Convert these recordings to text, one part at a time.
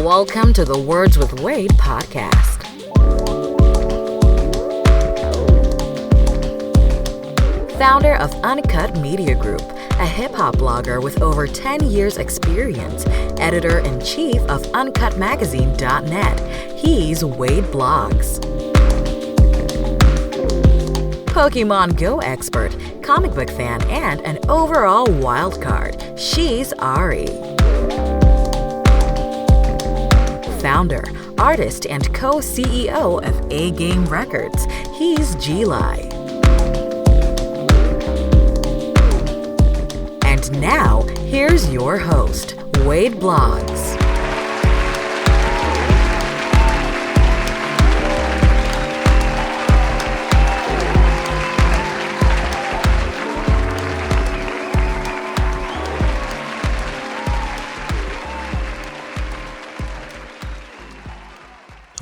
Welcome to the Words with Wade podcast. Founder of Uncut Media Group, a hip-hop blogger with over 10 years experience, editor-in-chief of UncutMagazine.net, he's Wade Blogs. Pokemon Go expert, comic book fan, and an overall wild card, she's Ari. Founder, artist, and co-CEO of A Game Records, he's G-Lai. And now, here's your host, Wade Blogs.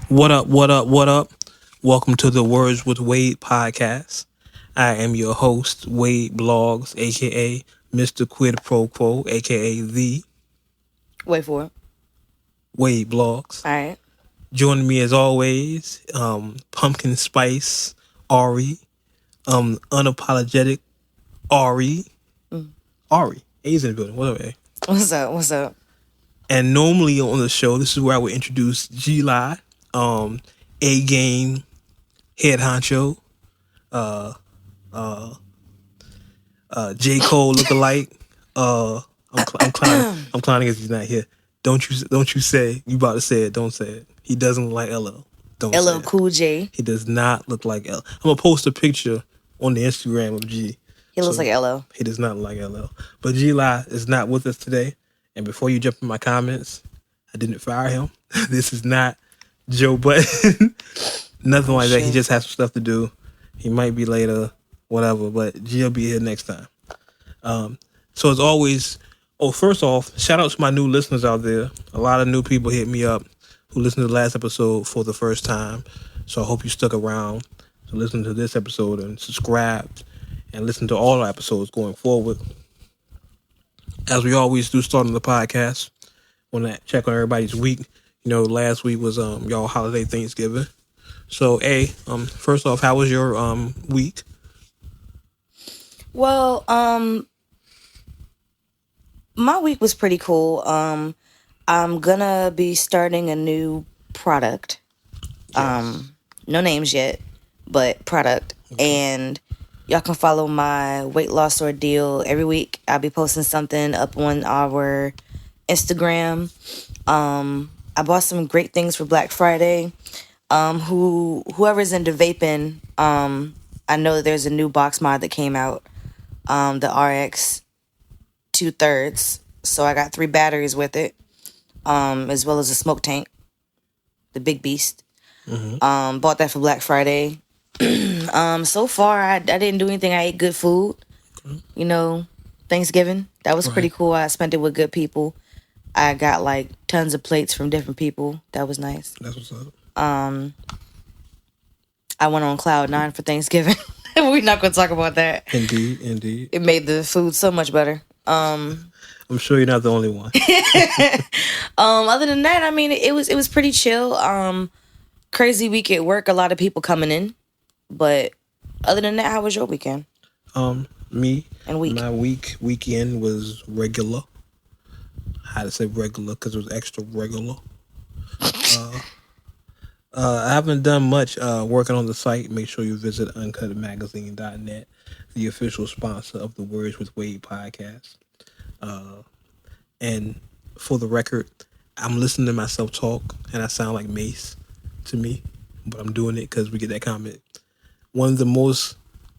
What up, what up, what up? Welcome to the Words with Wade podcast. I am your host, Wade Blogs, a.k.a. Mr. Quid Pro Quo, a.k.a. the... Wait for it. Wade Blogs. All right. Joining me as always, Pumpkin Spice, Ari, Unapologetic, Ari. Ari. A's in the building. What up, A? What's up? And normally on the show, this is where I would introduce G-Lai, A Game, Head Honcho, J. Cole lookalike. I'm clowning because he's not here. Don't you say you about to say it? Don't say it. He doesn't look like LL. Don't LL say it. Cool J. He does not look like LL. I'm gonna post a picture on the Instagram of G. He looks like LL. He does not look like LL. But G-Lai is not with us today. And before you jump in my comments, I didn't fire him. This is not Joe Button. Nothing like that. He just has some stuff to do. He might be later, whatever. But G will be here next time. So as always, first off, shout out to my new listeners out there. A lot of new people hit me up who listened to the last episode for the first time. So I hope you stuck around to listen to this episode and subscribed and listen to all our episodes going forward. As we always do starting the podcast, want to check on everybody's week. You know, last week was y'all holiday Thanksgiving. So, first off, how was your week? Well, my week was pretty cool. I'm gonna be starting a new product. Yes. No names yet, but product. Okay. And y'all can follow my weight loss ordeal every week. I'll be posting something up on our Instagram. I bought some great things for Black Friday. Whoever's into vaping, I know that there's a new box mod that came out, the RX 2/3. So I got 3 batteries with it, as well as a smoke tank, the big beast. Mm-hmm. Bought that for Black Friday. So far, I didn't do anything. I ate good food. You know, Thanksgiving. That was pretty cool. I spent it with good people. I got like tons of plates from different people. That was nice. That's what's up. I went on Cloud 9 for Thanksgiving. We're not going to talk about that. Indeed. It made the food so much better. I'm sure you're not the only one. Other than that, I mean, it was pretty chill. Crazy week at work. A lot of people coming in. But other than that, how was your weekend? Me and week. My weekend was regular. I had to say regular because it was extra regular. I haven't done much working on the site. Make sure you visit UncutMagazine.net, the official sponsor of the Words with Wade podcast. And for the record, I'm listening to myself talk, and I sound like Mace to me, but I'm doing it because we get that comment. One of the most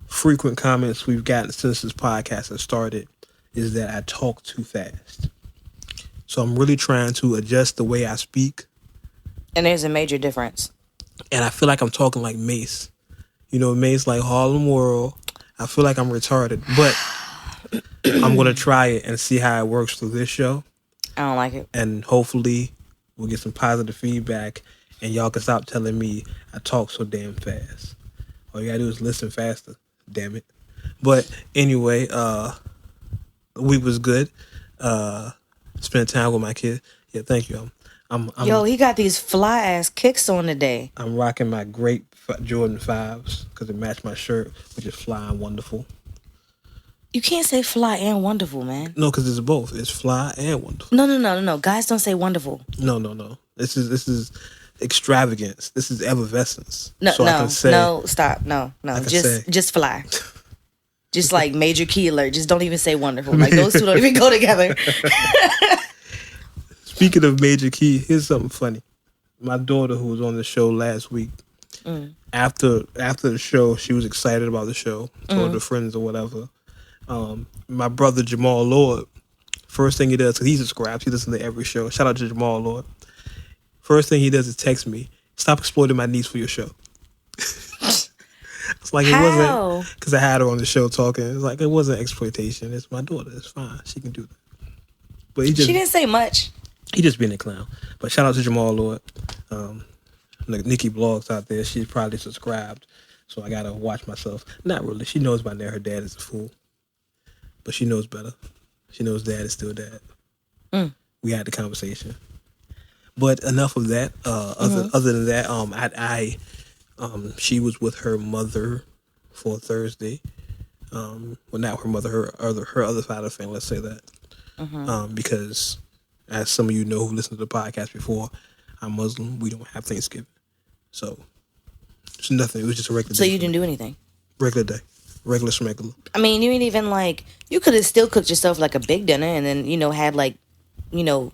frequent comments we've gotten since this podcast has started is that I talk too fast. So I'm really trying to adjust the way I speak. And there's a major difference. And I feel like I'm talking like Mace. You know, Mace like Harlem World. I feel like I'm retarded. But I'm going to try it and see how it works through this show. I don't like it. And hopefully we'll get some positive feedback and y'all can stop telling me I talk so damn fast. All you gotta do is listen faster. Damn it. But anyway, the week was good. Spent time with my kid. Yeah, thank you. Yo, he got these fly ass kicks on today. I'm rocking my great Jordan 5s because it matched my shirt, which is fly and wonderful. You can't say fly and wonderful, man. No, because it's both. It's fly and wonderful. No. Guys don't say wonderful. No. This is extravagance. This is effervescence. No, so stop. No. Just fly. Just like major key alert. Just don't even say wonderful. Like those two don't even go together. Speaking of major key, here's something funny. My daughter, who was on the show last week, after the show, she was excited about the show, told her friends or whatever. My brother Jamal Lord, first thing he does, because he subscribes, he listens to every show. Shout out to Jamal Lord. First thing he does is text me, "Stop exploiting my niece for your show." It's like, it wasn't, because I had her on the show talking. It's like, it wasn't exploitation. It's my daughter. It's fine. She can do that. But she didn't say much. He just being a clown. But shout out to Jamal Lord. Nikki Blogs out there. She's probably subscribed. So I got to watch myself. Not really. She knows by now her dad is a fool. But she knows better. She knows dad is still dad. We had the conversation. But enough of that. Other than that, she was with her mother for Thursday. Well, not her mother, her other side of the family, let's say that. Because, as some of you know who listened to the podcast before, I'm Muslim. We don't have Thanksgiving. So, it's nothing. It was just a regular day. So you didn't do anything? Regular day. Regular schmegular. I mean, you ain't even like, you could have still cooked yourself like a big dinner and then, had like, you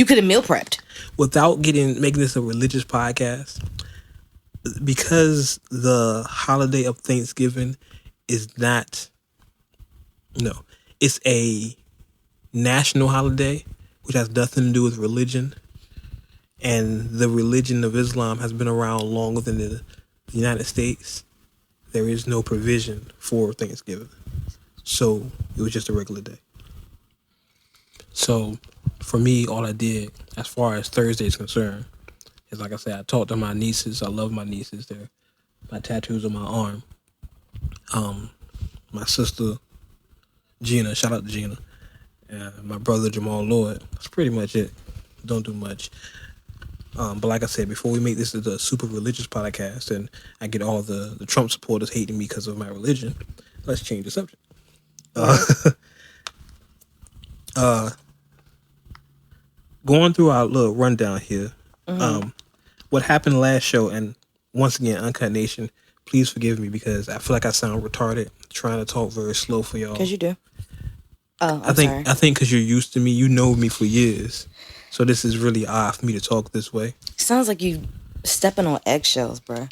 could have meal prepped. Without making this a religious podcast, because the holiday of Thanksgiving is not, it's a national holiday, which has nothing to do with religion. And the religion of Islam has been around longer than the United States. There is no provision for Thanksgiving. So it was just a regular day. So for me, all I did, as far as Thursday is concerned, is, like I said, I talked to my nieces. I love my nieces. They're my tattoos on my arm. My sister, Gina, shout out to Gina. My brother, Jamal Lord. That's pretty much it. Don't do much. But like I said, before we make this a super religious podcast and I get all the Trump supporters hating me because of my religion, let's change the subject. Going through our little rundown here. What happened last show, and once again, Uncut Nation, please forgive me because I feel like I sound retarded trying to talk very slow for y'all. Because you do. Oh, I think because you're used to me. You know me for years. So this is really odd for me to talk this way. Sounds like you stepping on eggshells, bro.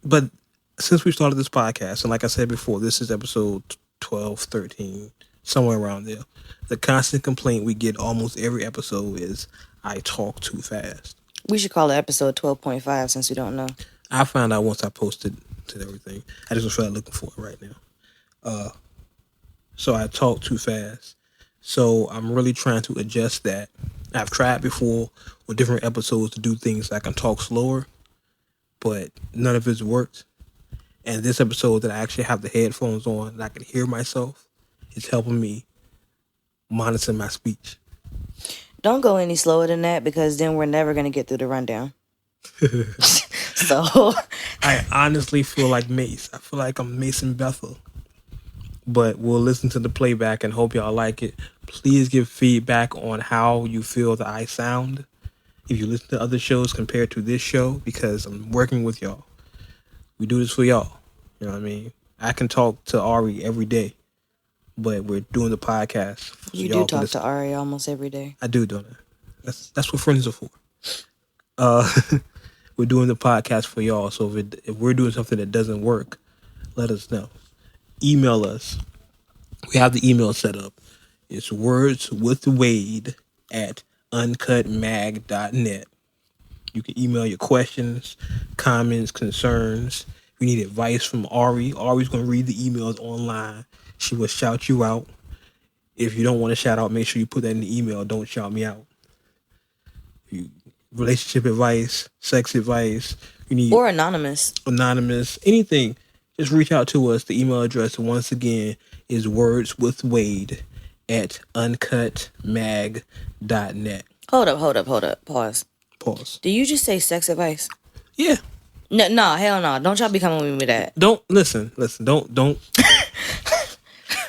But since we started this podcast, and like I said before, this is episode 12, 13, somewhere around there. The constant complaint we get almost every episode is I talk too fast. We should call it episode 12.5 since we don't know. I found out once I posted to everything. I just was looking for it right now. So I talk too fast. So I'm really trying to adjust that. I've tried before with different episodes to do things I can talk slower, but none of it's worked. And this episode that I actually have the headphones on and I can hear myself, it's helping me monitor my speech. Don't go any slower than that because then we're never going to get through the rundown. So I honestly feel like Mace. I feel like I'm Mason Bethel. But we'll listen to the playback and hope y'all like it. Please give feedback on how you feel that I sound. If you listen to other shows compared to this show, because I'm working with y'all. We do this for y'all. You know what I mean? I can talk to Ari every day, but we're doing the podcast. So you do talk to Ari almost every day. I do, don't I? That's what friends are for. We're doing the podcast for y'all. So if we're doing something that doesn't work, let us know. Email us. We have the email set up. It's wordswithwade@uncutmag.net. You can email your questions, comments, concerns. If you need advice from Ari, Ari's going to read the emails online. She will shout you out. If you don't want to shout out, make sure you put that in the email. Don't shout me out. Relationship advice, sex advice. You need or anonymous, anything. Just reach out to us. The email address, once again, is wordswithwade@uncutmag.net. Hold up. Pause. Pause. Did you just say sex advice? Yeah. No, hell no. Don't y'all be coming with that. Don't listen. Don't.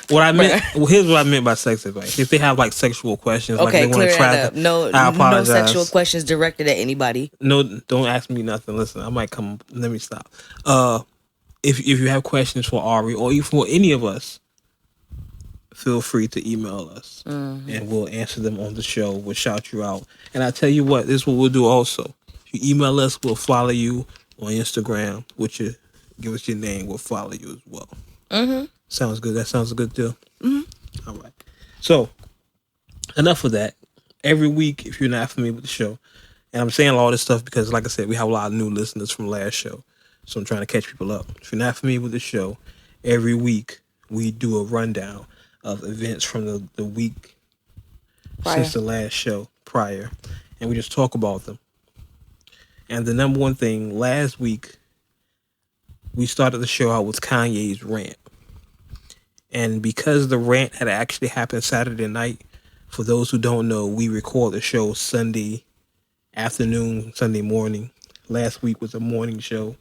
What I meant. Well, here's what I meant by sex advice. If they have like sexual questions, Okay, like they want to try that up. No sexual questions directed at anybody. No, don't ask me nothing. Listen, I might come. Let me stop. If you have questions for Ari or even for any of us, feel free to email us, and we'll answer them on the show. We'll shout you out. And I tell you what, this is what we'll do also. If you email us, we'll follow you on Instagram. Which you give us your name, we'll follow you as well. Mm-hmm. Sounds good. That sounds a good deal. Mm-hmm. All right. So, enough of that. Every week, if you're not familiar with the show, and I'm saying all this stuff because, like I said, we have a lot of new listeners from last show. So I'm trying to catch people up. If you're not familiar with the show, every week we do a rundown of events from the week since the last show prior. And we just talk about them. And the number one thing, last week, we started the show out with Kanye's rant. And because the rant had actually happened Saturday night, for those who don't know, we record the show Sunday afternoon, Sunday morning. Last week was a morning show.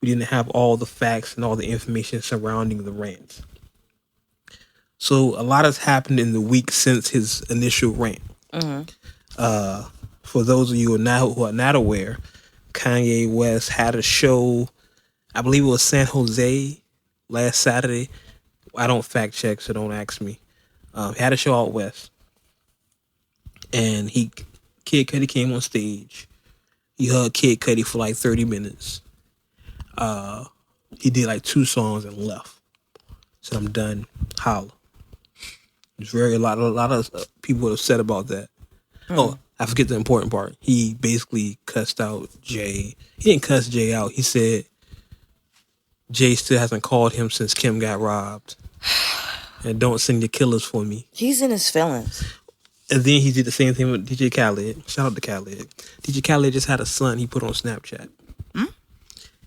We didn't have all the facts and all the information surrounding the rant. So a lot has happened in the week since his initial rant. Mm-hmm. For those of you who are not aware, Kanye West had a show, I believe it was San Jose last Saturday. I don't fact check, so don't ask me. He had a show out west. And Kid Cudi came on stage. He hugged Kid Cudi for like 30 minutes. He did like 2 songs and left. Said, I'm done. Holla. There's a lot of people were upset about that. Oh, I forget the important part. He basically cussed out Jay. He didn't cuss Jay out. He said Jay still hasn't called him since Kim got robbed. And don't send your killers for me. He's in his feelings. And then he did the same thing with DJ Khaled. Shout out to Khaled. DJ Khaled just had a son he put on Snapchat.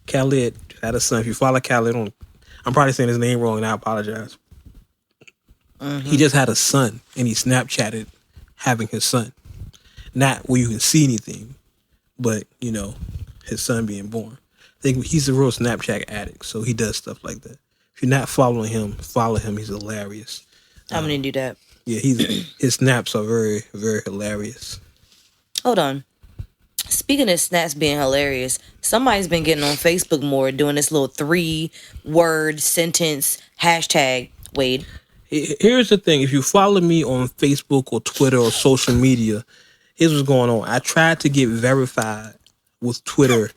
Khaled had a son. If you follow Khaled on, I'm probably saying his name wrong and I apologize. Mm-hmm. He just had a son and he Snapchatted having his son. Not where you can see anything, but, you know, his son being born. I think he's a real Snapchat addict, so he does stuff like that. If you're not following him, follow him. He's hilarious. I'm going to do that. Yeah, his snaps are very, very hilarious. Hold on. Speaking of snaps being hilarious, somebody's been getting on Facebook more doing this little 3-word sentence hashtag, Wade. Here's the thing. If you follow me on Facebook or Twitter or social media, here's what's going on. I tried to get verified with Twitter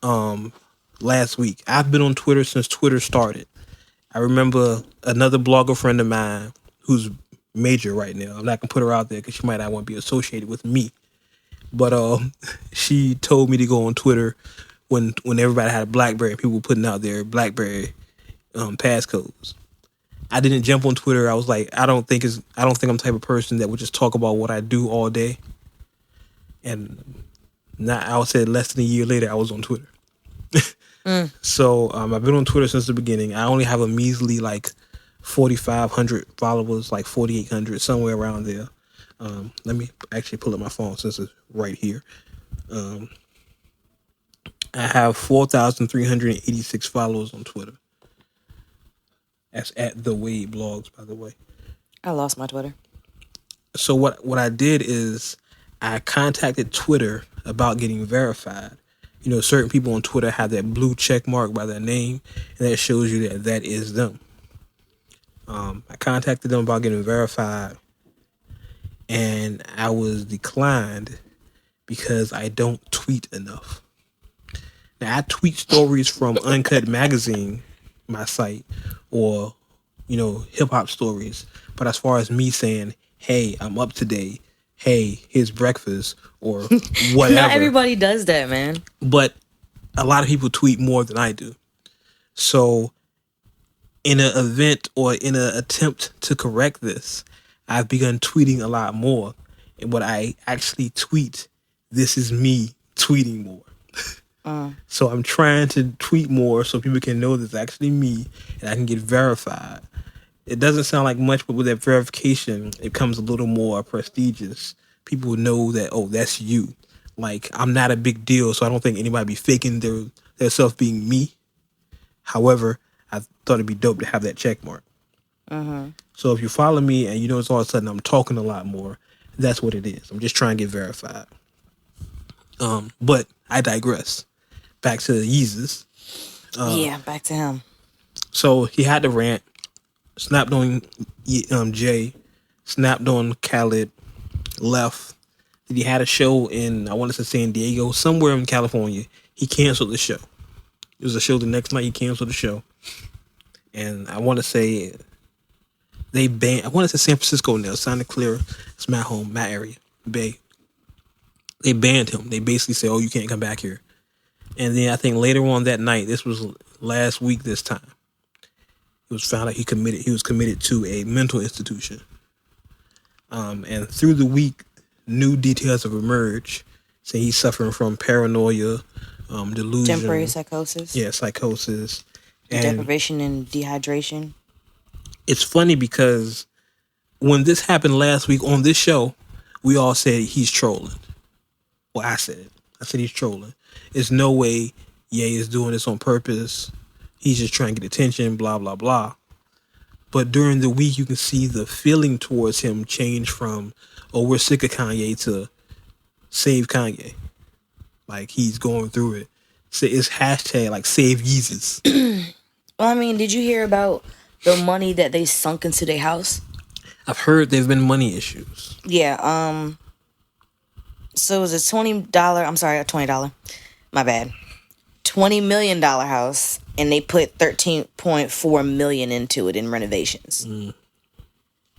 last week. I've been on Twitter since Twitter started. I remember another blogger friend of mine who's major right now. I'm not going to put her out there because she might not want to be associated with me. But she told me to go on Twitter when everybody had a BlackBerry. People were putting out their BlackBerry passcodes. I didn't jump on Twitter. I was like, I don't think I'm the type of person that would just talk about what I do all day. And I would say less than a year later, I was on Twitter. So I've been on Twitter since the beginning. I only have a measly like 4,500 followers, like 4,800, somewhere around there. Let me actually pull up my phone since it's right here. I have 4,386 followers on Twitter. That's at the Wade Blogs, by the way. I lost my Twitter. So what I did is I contacted Twitter about getting verified. You know, certain people on Twitter have that blue check mark by their name, and that shows you that is them. I contacted them about getting verified, and I was declined because I don't tweet enough. Now, I tweet stories from Uncut Magazine, my site, or, you know, hip-hop stories. But as far as me saying, hey, I'm up today, hey, here's breakfast, or whatever. Not everybody does that, man. But a lot of people tweet more than I do. So in an event or in an attempt to correct this, I've begun tweeting a lot more. And what I actually tweet, this is me tweeting more. So I'm trying to tweet more so people can know this is actually me and I can get verified. It doesn't sound like much, but with that verification, it becomes a little more prestigious people would know that, oh, that's you. Like, I'm not a big deal, so I don't think anybody be faking their self being me. However, I thought it'd be dope to have that check mark. So if you follow me and you notice all of a sudden I'm talking a lot more, that's what it is. I'm just trying to get verified. But I digress. Back to Yeezus. Back to him. So he had the rant, snapped on Jay, snapped on Khaled, left. He had a show in, I want to say San Diego, somewhere in California. He canceled the show. It was a show the next night. He canceled the show. And I want to say they banned, I want to say San Francisco now, Santa Clara, it's my home, my area, Bay. They banned him. They basically said, oh, you can't come back here. And then I think later on that night, this was last week this time, it was found out he was committed to a mental institution. And through the week, new details have emerged, saying he's suffering from paranoia, delusion. Temporary psychosis. Yeah, psychosis. And deprivation and dehydration. It's funny because when this happened last week on this show, we all said he's trolling. Well, I said he's trolling. There's no way Ye is doing this on purpose. He's just trying to get attention, blah, blah, blah. But during the week, you can see the feeling towards him change from, oh, we're sick of Kanye, to save Kanye. Like, he's going through it. So it's hashtag, like, save Yeezus. Well, I mean, did you hear about the money that they sunk into their house? I've heard there've been money issues. Yeah, so it was a $20, my bad. $20 million house, and they put $13.4 million into it in renovations.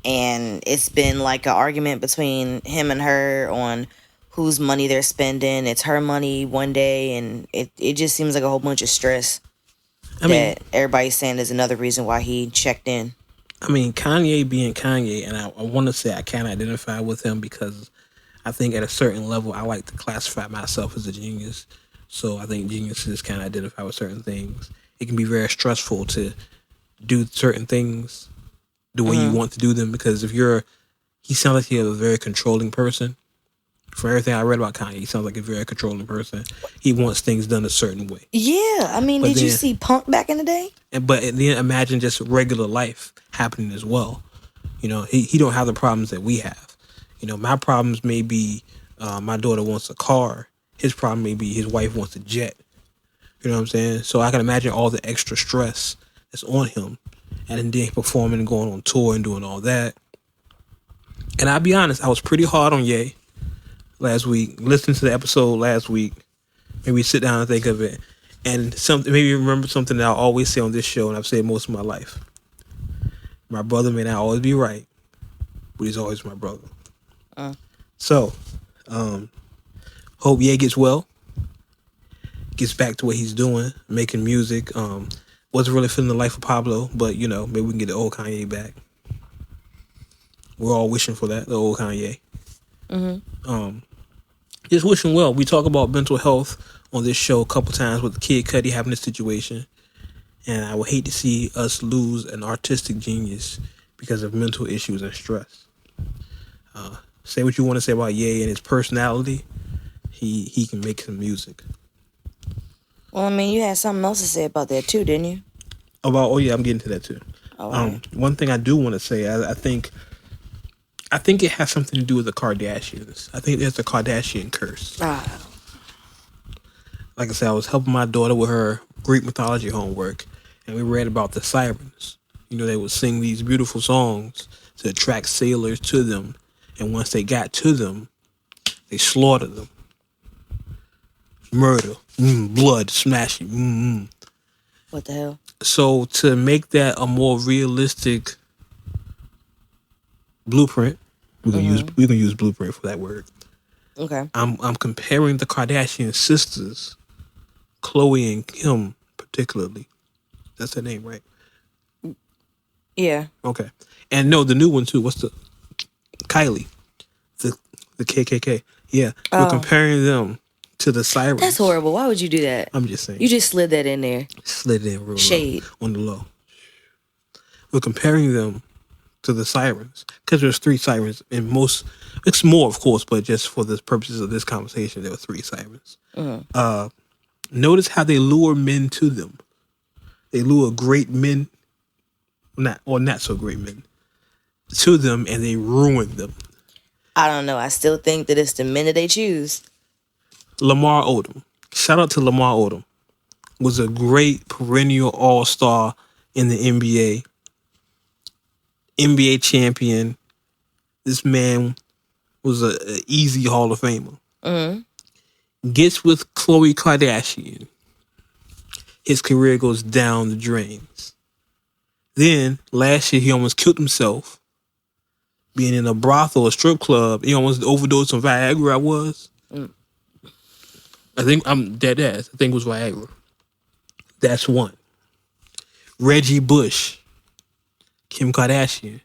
And it's been like an argument between him and her on whose money they're spending. It's her money one day, and it just seems like a whole bunch of stress. Everybody's saying is another reason why he checked in. I mean, Kanye being Kanye, and I want to say I can't identify with him because I think at a certain level I like to classify myself as a genius. So I think geniuses can identify with certain things. It can be very stressful to do certain things the way you want to do them, because he sounds like he's a very controlling person. For everything I read about Kanye, he sounds like a very controlling person. He wants things done a certain way. Yeah, I mean, did you see Punk back in the day? But then imagine just regular life happening as well. You know, he don't have the problems that we have. You know, my problems may be my daughter wants a car. His problem may be his wife wants a jet. You know what I'm saying? So I can imagine all the extra stress that's on him. And then performing and going on tour and doing all that. And I'll be honest, I was pretty hard on Ye last week. Listening to the episode last week, maybe sit down and think of it. And maybe remember something that I always say on this show, and I've said most of my life. My brother may not always be right, but he's always my brother. So, hope Ye gets well, gets back to what he's doing, making music. Wasn't really feeling the life of Pablo, but you know, maybe we can get the old Kanye back. We're all wishing for that, the old Kanye. Just wishing well. We talk about mental health on this show a couple times with Kid Cudi having this situation, and I would hate to see us lose an artistic genius because of mental issues and stress. Say what you want to say about Ye and his personality. He can make some music. Well, I mean, you had something else to say about that too, didn't you? Oh yeah, I'm getting to that too. One thing I do want to say, I think it has something to do with the Kardashians. I think there's a Kardashian curse. Like I said, I was helping my daughter with her Greek mythology homework, and we read about the sirens. You know, they would sing these beautiful songs to attract sailors to them, and once they got to them, they slaughtered them. Murder, blood, smashing. What the hell? So to make that a more realistic blueprint, we're gonna use blueprint for that word. Okay. I'm comparing the Kardashian sisters, Khloe and Kim particularly. That's her name, right? Yeah. Okay. And no, the new one too. What's the Kylie, the KKK? Yeah, we're comparing them to the sirens. That's horrible. Why would you do that? I'm just saying. You just slid that in there. Slid it in real shade low, on the low. We're comparing them to the sirens, because there's 3 sirens in most. It's more, of course, but just for the purposes of this conversation, there were 3 sirens. Notice how they lure men to them. They lure great men, not so great men, to them, and they ruin them. I don't know. I still think that it's the men that they choose. Lamar Odom. Shout out to Lamar Odom. Was a great perennial all-star in the NBA. NBA champion. This man was an easy Hall of Famer. Gets with Khloe Kardashian. His career goes down the drains. Then, last year, he almost killed himself. Being in a brothel, a strip club. He almost overdosed on Viagra, I think I'm dead ass. I think it was Viagra. That's one. Reggie Bush. Kim Kardashian.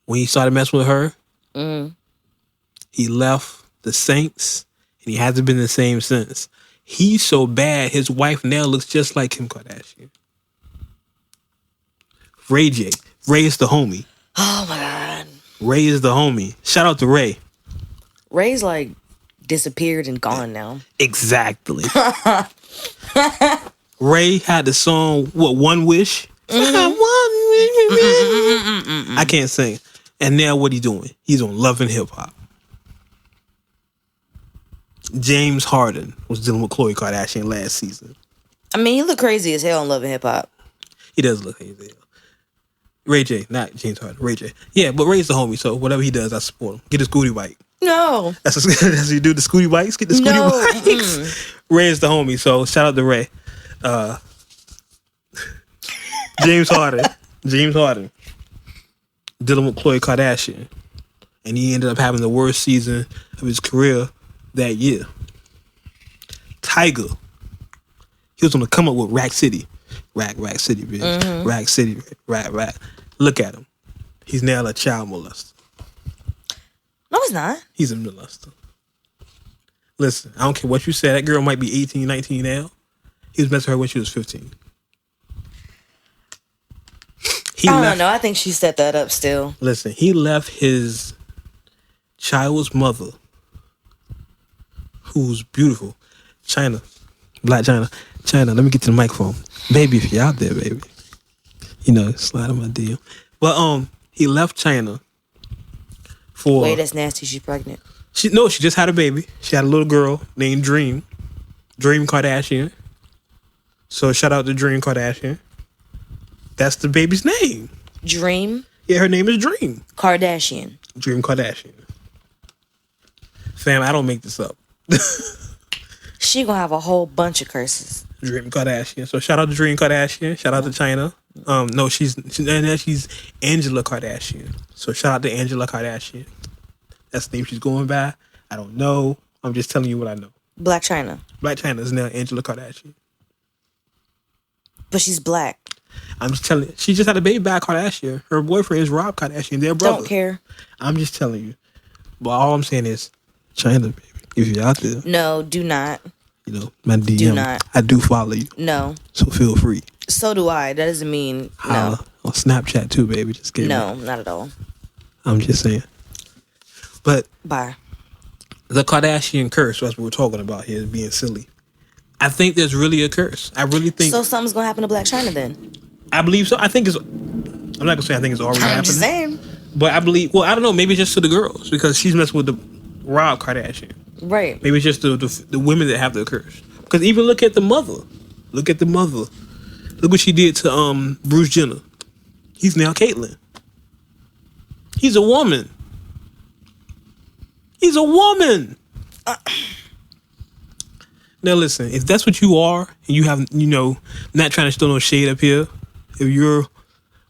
When he started messing with her, he left the Saints, and he hasn't been the same since. He's so bad, his wife now looks just like Kim Kardashian. Ray J. Ray is the homie. Oh, my God. Ray is the homie. Shout out to Ray. Ray's, like, disappeared and gone now. Exactly. Ray had the song, One Wish? I can't sing. And now what he doing? He's on Love and Hip Hop. James Harden was dealing with Khloe Kardashian last season. I mean, he look crazy as hell on Love and Hip Hop. He does look crazy as hell. Ray J, not James Harden. Ray J. Yeah, but Ray's the homie, so whatever he does, I support him. Get a scooty bike. No. That's what you do, the scooty bikes? Get the scooty bikes. Ray is the homie, so shout out to Ray. James Harden. Dealing with Khloe Kardashian. And he ended up having the worst season of his career that year. Tiger. He was on the come up with Rack City. Rack City, bitch. Rack City, rack. Look at him. He's now a child molester. No, he's not. He's a molester. Listen, I don't care what you say. That girl might be 18, 19 now. He was messing with her when she was 15. I don't know. I think she set that up still. Listen, he left his child's mother, who's beautiful. China. Black China. Let me get to the microphone. Baby, if you're out there, baby. You know, slide on my DM. But he left China for... Wait, that's nasty. She's pregnant. She just had a baby. She had a little girl named Dream Kardashian. So shout out to Dream Kardashian. That's the baby's name. Dream? Yeah, her name is Dream. Kardashian. Dream Kardashian. Fam, I don't make this up. She gonna have a whole bunch of curses. Dream Kardashian. So shout out to Dream Kardashian. Shout out to China. No, she's Angela Kardashian. So shout out to Angela Kardashian. That's the name she's going by. I don't know. I'm just telling you what I know. Black China. Black China is now Angela Kardashian. But she's black. I'm just telling you. She just had a baby by Kardashian. Her boyfriend is Rob Kardashian. Their brother. Don't care. I'm just telling you. But all I'm saying is, China, baby. If you're out there. No, do not. You know, my DM. Do not. I do follow you. No. So feel free. So do I. That doesn't mean no. On Snapchat too, baby. Just kidding. No, not at all. I'm just saying. But bye. The Kardashian curse, that's what we're talking about here, is being silly. I think there's really a curse. I really think. So something's gonna happen to Blac Chyna then. I believe so. I think it's. I'm not gonna say I think it's already happening. I'm just saying. But I believe. Well, I don't know. Maybe it's just to the girls because she's messing with the Rob Kardashian. Right. Maybe it's just the women that have the curse. Because even look at the mother. Look at the mother. Look what she did to Bruce Jenner. He's now Caitlyn. He's a woman. He's a woman. Now listen, if that's what you are, and you have, you know, not trying to still no shade up here, if you're,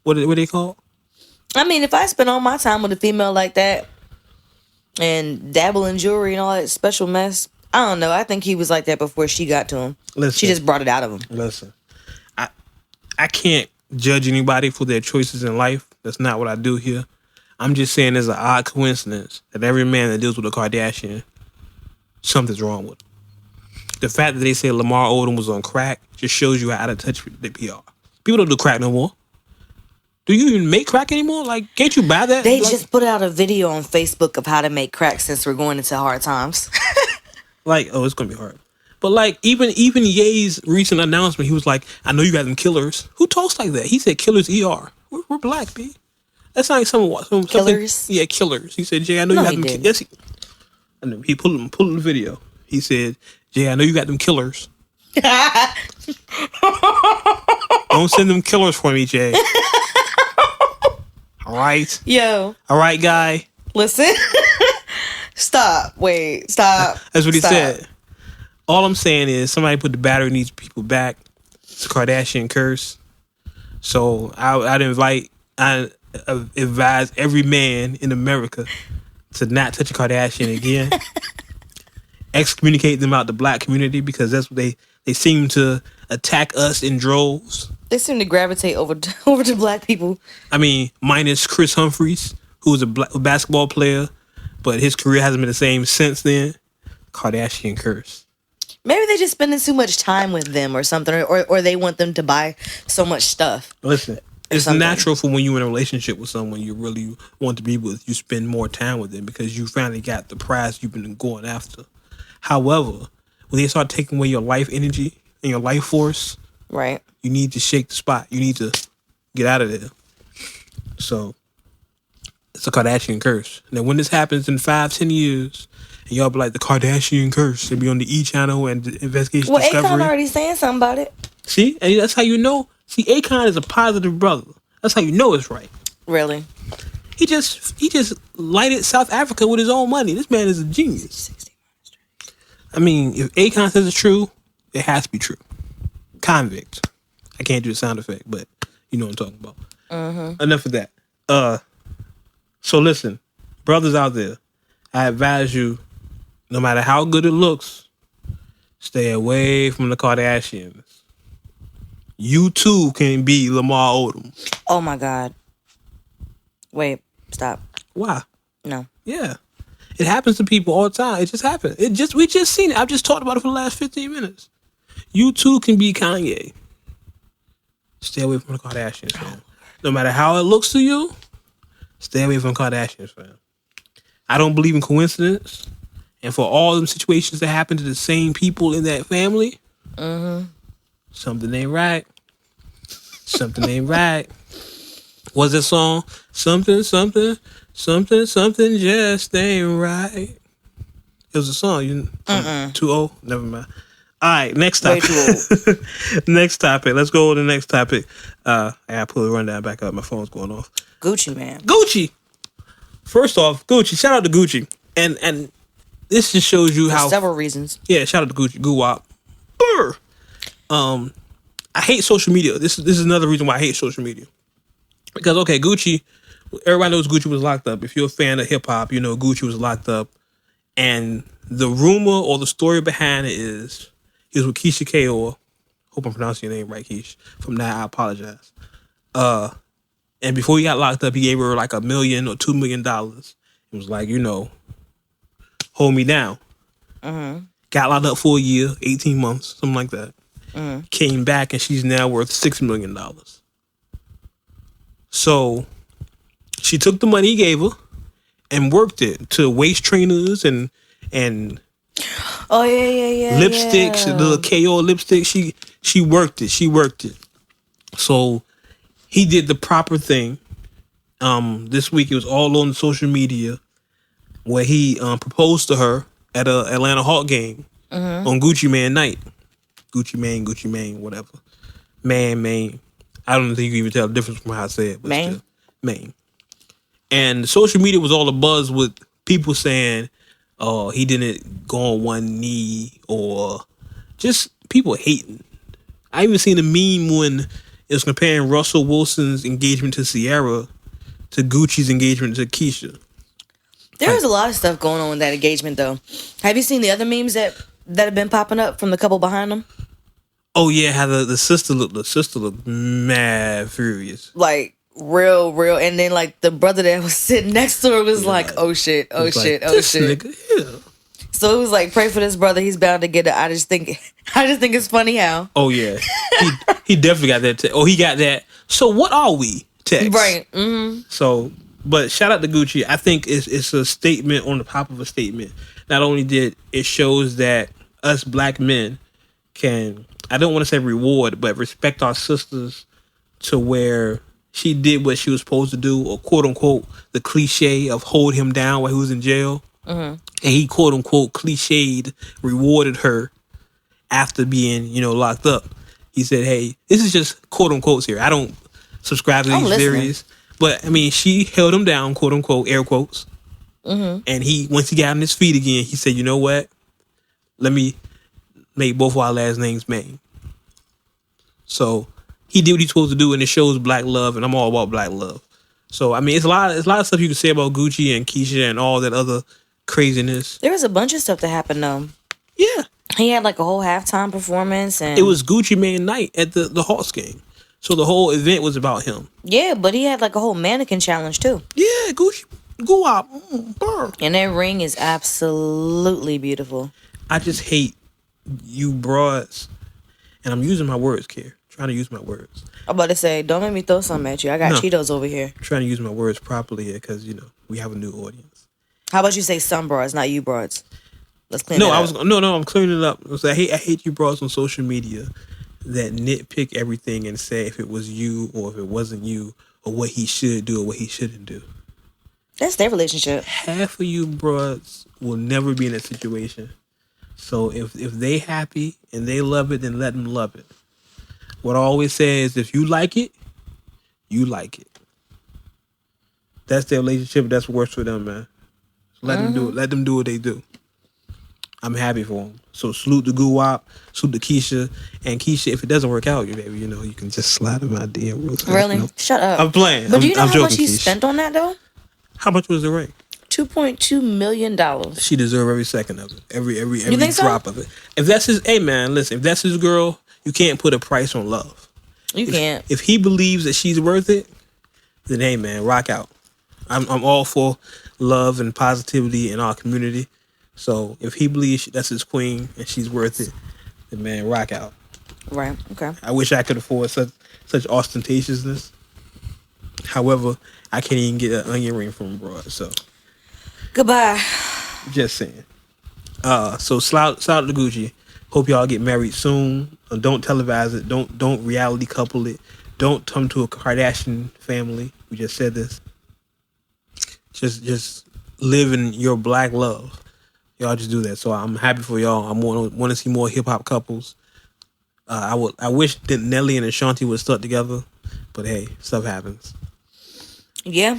what they call? I mean, if I spend all my time with a female like that and dabble in jewelry and all that special mess, I don't know. I think he was like that before she got to him. Listen, she just brought it out of him. Listen, I can't judge anybody for their choices in life. That's not what I do here. I'm just saying there's an odd coincidence that every man that deals with a Kardashian, something's wrong with him. The fact that they say Lamar Odom was on crack just shows you how out of touch they are. People don't do crack no more. Do you even make crack anymore? Like, can't you buy that? They like, just put out a video on Facebook of how to make crack since we're going into hard times. like, oh, it's gonna be hard. But like, even Ye's recent announcement, he was like, "I know you got them killers." Who talks like that? He said, "Killers ER." We're black, B. That's not like something. Killers? Yeah, killers. He said, "Jay, I know you got them." Yes, I know. He pulled the video. He said, "Jay, I know you got them killers. Don't send them killers for me, Jay." All right. Yo. All right, guy. Listen. Stop. Wait. Stop. That's what he said. All I'm saying is somebody put the battery in these people back. It's a Kardashian curse. So I'd advise every man in America to not touch a Kardashian again. Excommunicate them out the black community because that's what they seem to attack us in droves. They seem to gravitate over to black people. I mean, minus Chris Humphries, who was a basketball player, but his career hasn't been the same since then. Kardashian curse. Maybe they're just spending too much time with them or something, or they want them to buy so much stuff. Listen, it's natural for when you're in a relationship with someone you really want to be with, you spend more time with them because you finally got the prize you've been going after. However, when they start taking away your life energy and your life force, right, you need to shake the spot. You need to get out of there. So it's a Kardashian curse. Now, when this happens in 5-10 years, and y'all be like, the Kardashian curse, it'll be on the E! Channel and the Investigation Discovery. Well, Akon already saying something about it. See? And that's how you know. See, Akon is a positive brother. That's how you know it's right. Really? He just lighted South Africa with his own money. This man is a genius. I mean, if Akon says it's true, it has to be true. Convict. I can't do the sound effect, but you know what I'm talking about. Mm-hmm. Enough of that. So listen, brothers out there, I advise you, no matter how good it looks, stay away from the Kardashians. You too can be Lamar Odom. Oh my God. Wait, stop. Why? No. Yeah. It happens to people all the time. It just happened. We just seen it. I've just talked about it for the last 15 minutes. You too can be Kanye. Stay away from the Kardashians, fam. No matter how it looks to you, stay away from the Kardashians, fam. I don't believe in coincidence. And for all them situations that happen to the same people in that family, something ain't right. Something ain't right. What's that song? Something just ain't right. It was a song. 2-0? Never mind. All right, next topic. Next topic. Let's go to the next topic. I gotta pull the rundown back up. My phone's going off. Gucci, man. Gucci. First off, Gucci. Shout out to Gucci. And this just shows you how... several reasons. Yeah, shout out to Gucci. Guwap. Brr. I hate social media. This is another reason why I hate social media. Because, okay, Gucci... Everybody knows Gucci was locked up. If you're a fan of hip-hop, you know Gucci was locked up. And the rumor or the story behind it is he was with Keisha Kaur. Hope I'm pronouncing your name right, Keish. From that, I apologize. And before he got locked up, he gave her like $1 million or $2 million. It was like, hold me down. Got locked up for a year, 18 months, something like that. Came back and she's now worth $6 million. So she took the money he gave her and worked it to waist trainers and oh yeah lipsticks, the little KO lipstick. She worked it. So he did the proper thing. This week it was all on social media where he proposed to her at a Atlanta Hawk game on Gucci Man night. Gucci Mane, whatever. Man. I don't think you can even tell the difference from how I say it. But Mane? Still, Mane. And social media was all a buzz with people saying, oh, he didn't go on one knee, or just people hating. I even seen a meme when it was comparing Russell Wilson's engagement to Ciara to Gucci's engagement to Keisha. There was a lot of stuff going on with that engagement, though. Have you seen the other memes that have been popping up from the couple behind them? Oh yeah, how the sister looked mad furious. Like real, and then like the brother that was sitting next to her was like, oh shit. Nigga, yeah. So it was like, pray for this brother, he's bound to get it. I just think it's funny how. Oh yeah, he definitely got that. He got that. So what are we? text. Right. Mm-hmm. So, but shout out to Gucci. I think it's a statement on the top of a statement. Not only did it shows that us black men can, I don't want to say reward, but respect our sisters to where she did what she was supposed to do, or quote unquote the cliche of hold him down while he was in jail. And he quote unquote cliched rewarded her after being, locked up. He said, hey, this is just quote unquotes here. I don't subscribe to these theories. But I mean, she held him down, quote unquote, air quotes. And once he got on his feet again, he said, you know what? Let me make both of our last names May. So he did what he's supposed to do, and it shows black love, and I'm all about black love. So I mean, it's a lot of stuff you can say about Gucci and Keisha and all that other craziness. There was a bunch of stuff that happened though. Yeah. He had like a whole halftime performance, and it was Gucci Mane night at the Hawks game. So the whole event was about him. Yeah, but he had like a whole mannequin challenge too. Yeah, Gucci, go out, burr. And that ring is absolutely beautiful. I just hate you broads, and I'm using my words, Care. Trying to use my words. I'm about to say, don't make me throw something at you. I got Cheetos over here. I'm trying to use my words properly here because we have a new audience. How about you say some broads, not you broads? Let's clean it up. I'm cleaning it up. I hate you broads on social media that nitpick everything and say if it was you or if it wasn't you or what he should do or what he shouldn't do. That's their relationship. Half of you broads will never be in that situation. So if they happy and they love it, then let them love it. What I always say is if you like it, you like it. That's their relationship. That's what works for them, man. So let them do it. Let them do what they do. I'm happy for them. So salute to Guwap, salute to Keisha. And Keisha, if it doesn't work out, baby, you can just slide in my DM real fast. Really? No. Shut up. I'm playing. But do you know how much he Keisha. spent on that, though? How much was the ring? $2.2 million. She deserves every second of it. Every you think drop so? of it. If that's his, hey man, listen, if that's his girl, you can't put a price on love. You can't. If he believes that she's worth it, then hey man, rock out. I'm all for love and positivity in our community. So if he believes that's his queen and she's worth it, then man, rock out. Right. Okay. I wish I could afford such ostentatiousness. However, I can't even get an onion ring from abroad. So goodbye. Just saying. So shout out to Gucci. Hope y'all get married soon. Don't televise it. Don't reality couple it. Don't come to a Kardashian family. We just said this. Just live in your black love. Y'all just do that. So I'm happy for y'all. I want to see more hip hop couples. I wish that Nelly and Ashanti would stuck together, but hey, stuff happens. Yeah.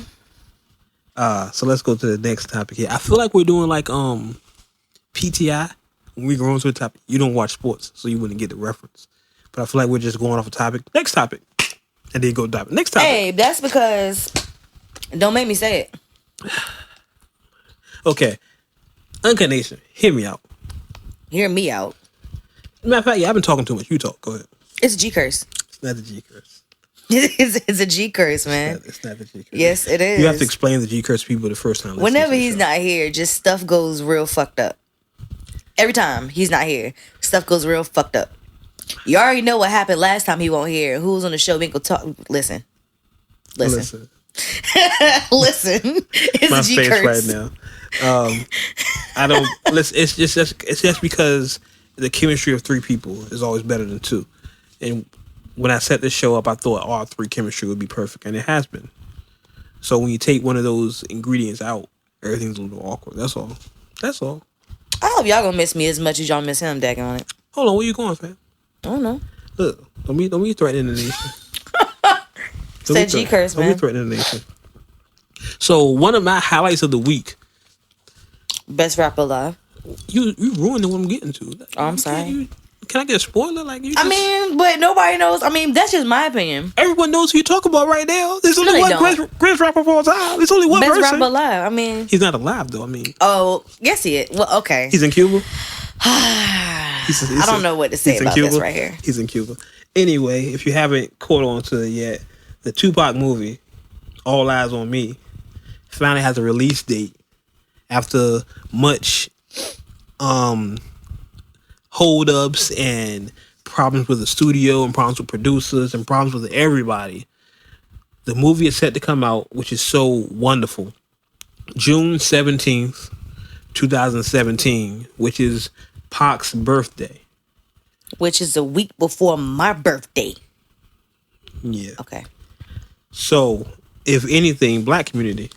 So let's go to the next topic here. I feel like we're doing like PTI. When we go on to the topic, you don't watch sports, so you wouldn't get the reference. But I feel like we're just going off a topic. Next topic. And then go topic. Next topic. Hey, that's because don't make me say it. Okay. Uncut Nation, hear me out. Hear me out. Matter of fact, I've been talking too much. You talk. Go ahead. It's a G curse. It's not the G curse. It's a G curse, man. It's not the G curse. Yes, it is. You have to explain the G curse to people the first time. Whenever he's not here, just stuff goes real fucked up. Every time he's not here, stuff goes real fucked up. You already know what happened last time he won't here. Who was on the show? We can go talk. Listen. Listen. It's my a G face curse right now. I don't. It's just because the chemistry of three people is always better than two. And when I set this show up, I thought all three chemistry would be perfect, and it has been. So when you take one of those ingredients out, everything's a little awkward. That's all. I hope y'all gonna miss me as much as y'all miss him, daggone it. Hold on, where you going, fam? I don't know. Look, don't be threatening the nation. Said G curse, man. Don't be threatening the nation. So one of my highlights of the week. Best rapper alive. You ruined what I'm getting to. Oh, I'm sorry. Can I get a spoiler? But nobody knows. I mean, that's just my opinion. Everyone knows who you're talking about right now. There's only one greatest rapper of all time. There's only one best person. Best rapper alive. I mean, he's not alive though. I mean, oh yes, he is. Well, okay. He's in Cuba. I don't know what to say about this right here. He's in Cuba. Anyway, if you haven't caught on to it yet, the Tupac movie, All Eyes on Me, finally has a release date after much hold-ups and problems with the studio and problems with producers and problems with everybody. The movie is set to come out, which is so wonderful, June 17th, 2017, which is Pac's birthday. Which is a week before my birthday. Yeah. Okay. So, if anything, black community,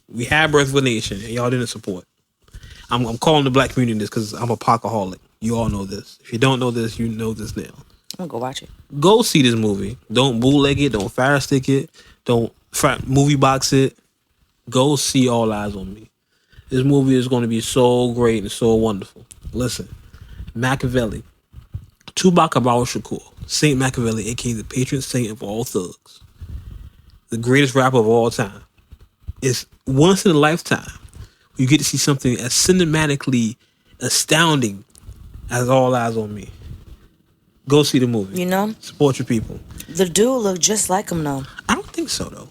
we had Birth of a Nation, and y'all didn't support. I'm calling the black community this because I'm a Pacaholic. You all know this. If you don't know this, you know this now. I'm gonna go watch it. Go see this movie. Don't bootleg it. Don't fire stick it. Don't movie box it. Go see All Eyes on Me. This movie is going to be so great and so wonderful. Listen, Machiavelli, Tupac Amaru Shakur, Saint Machiavelli, aka the patron saint of all thugs, the greatest rapper of all time. It's once in a lifetime you get to see something as cinematically astounding as All Eyes on Me. Go see the movie. You know? Support your people. The dude looked just like him, though. I don't think so, though.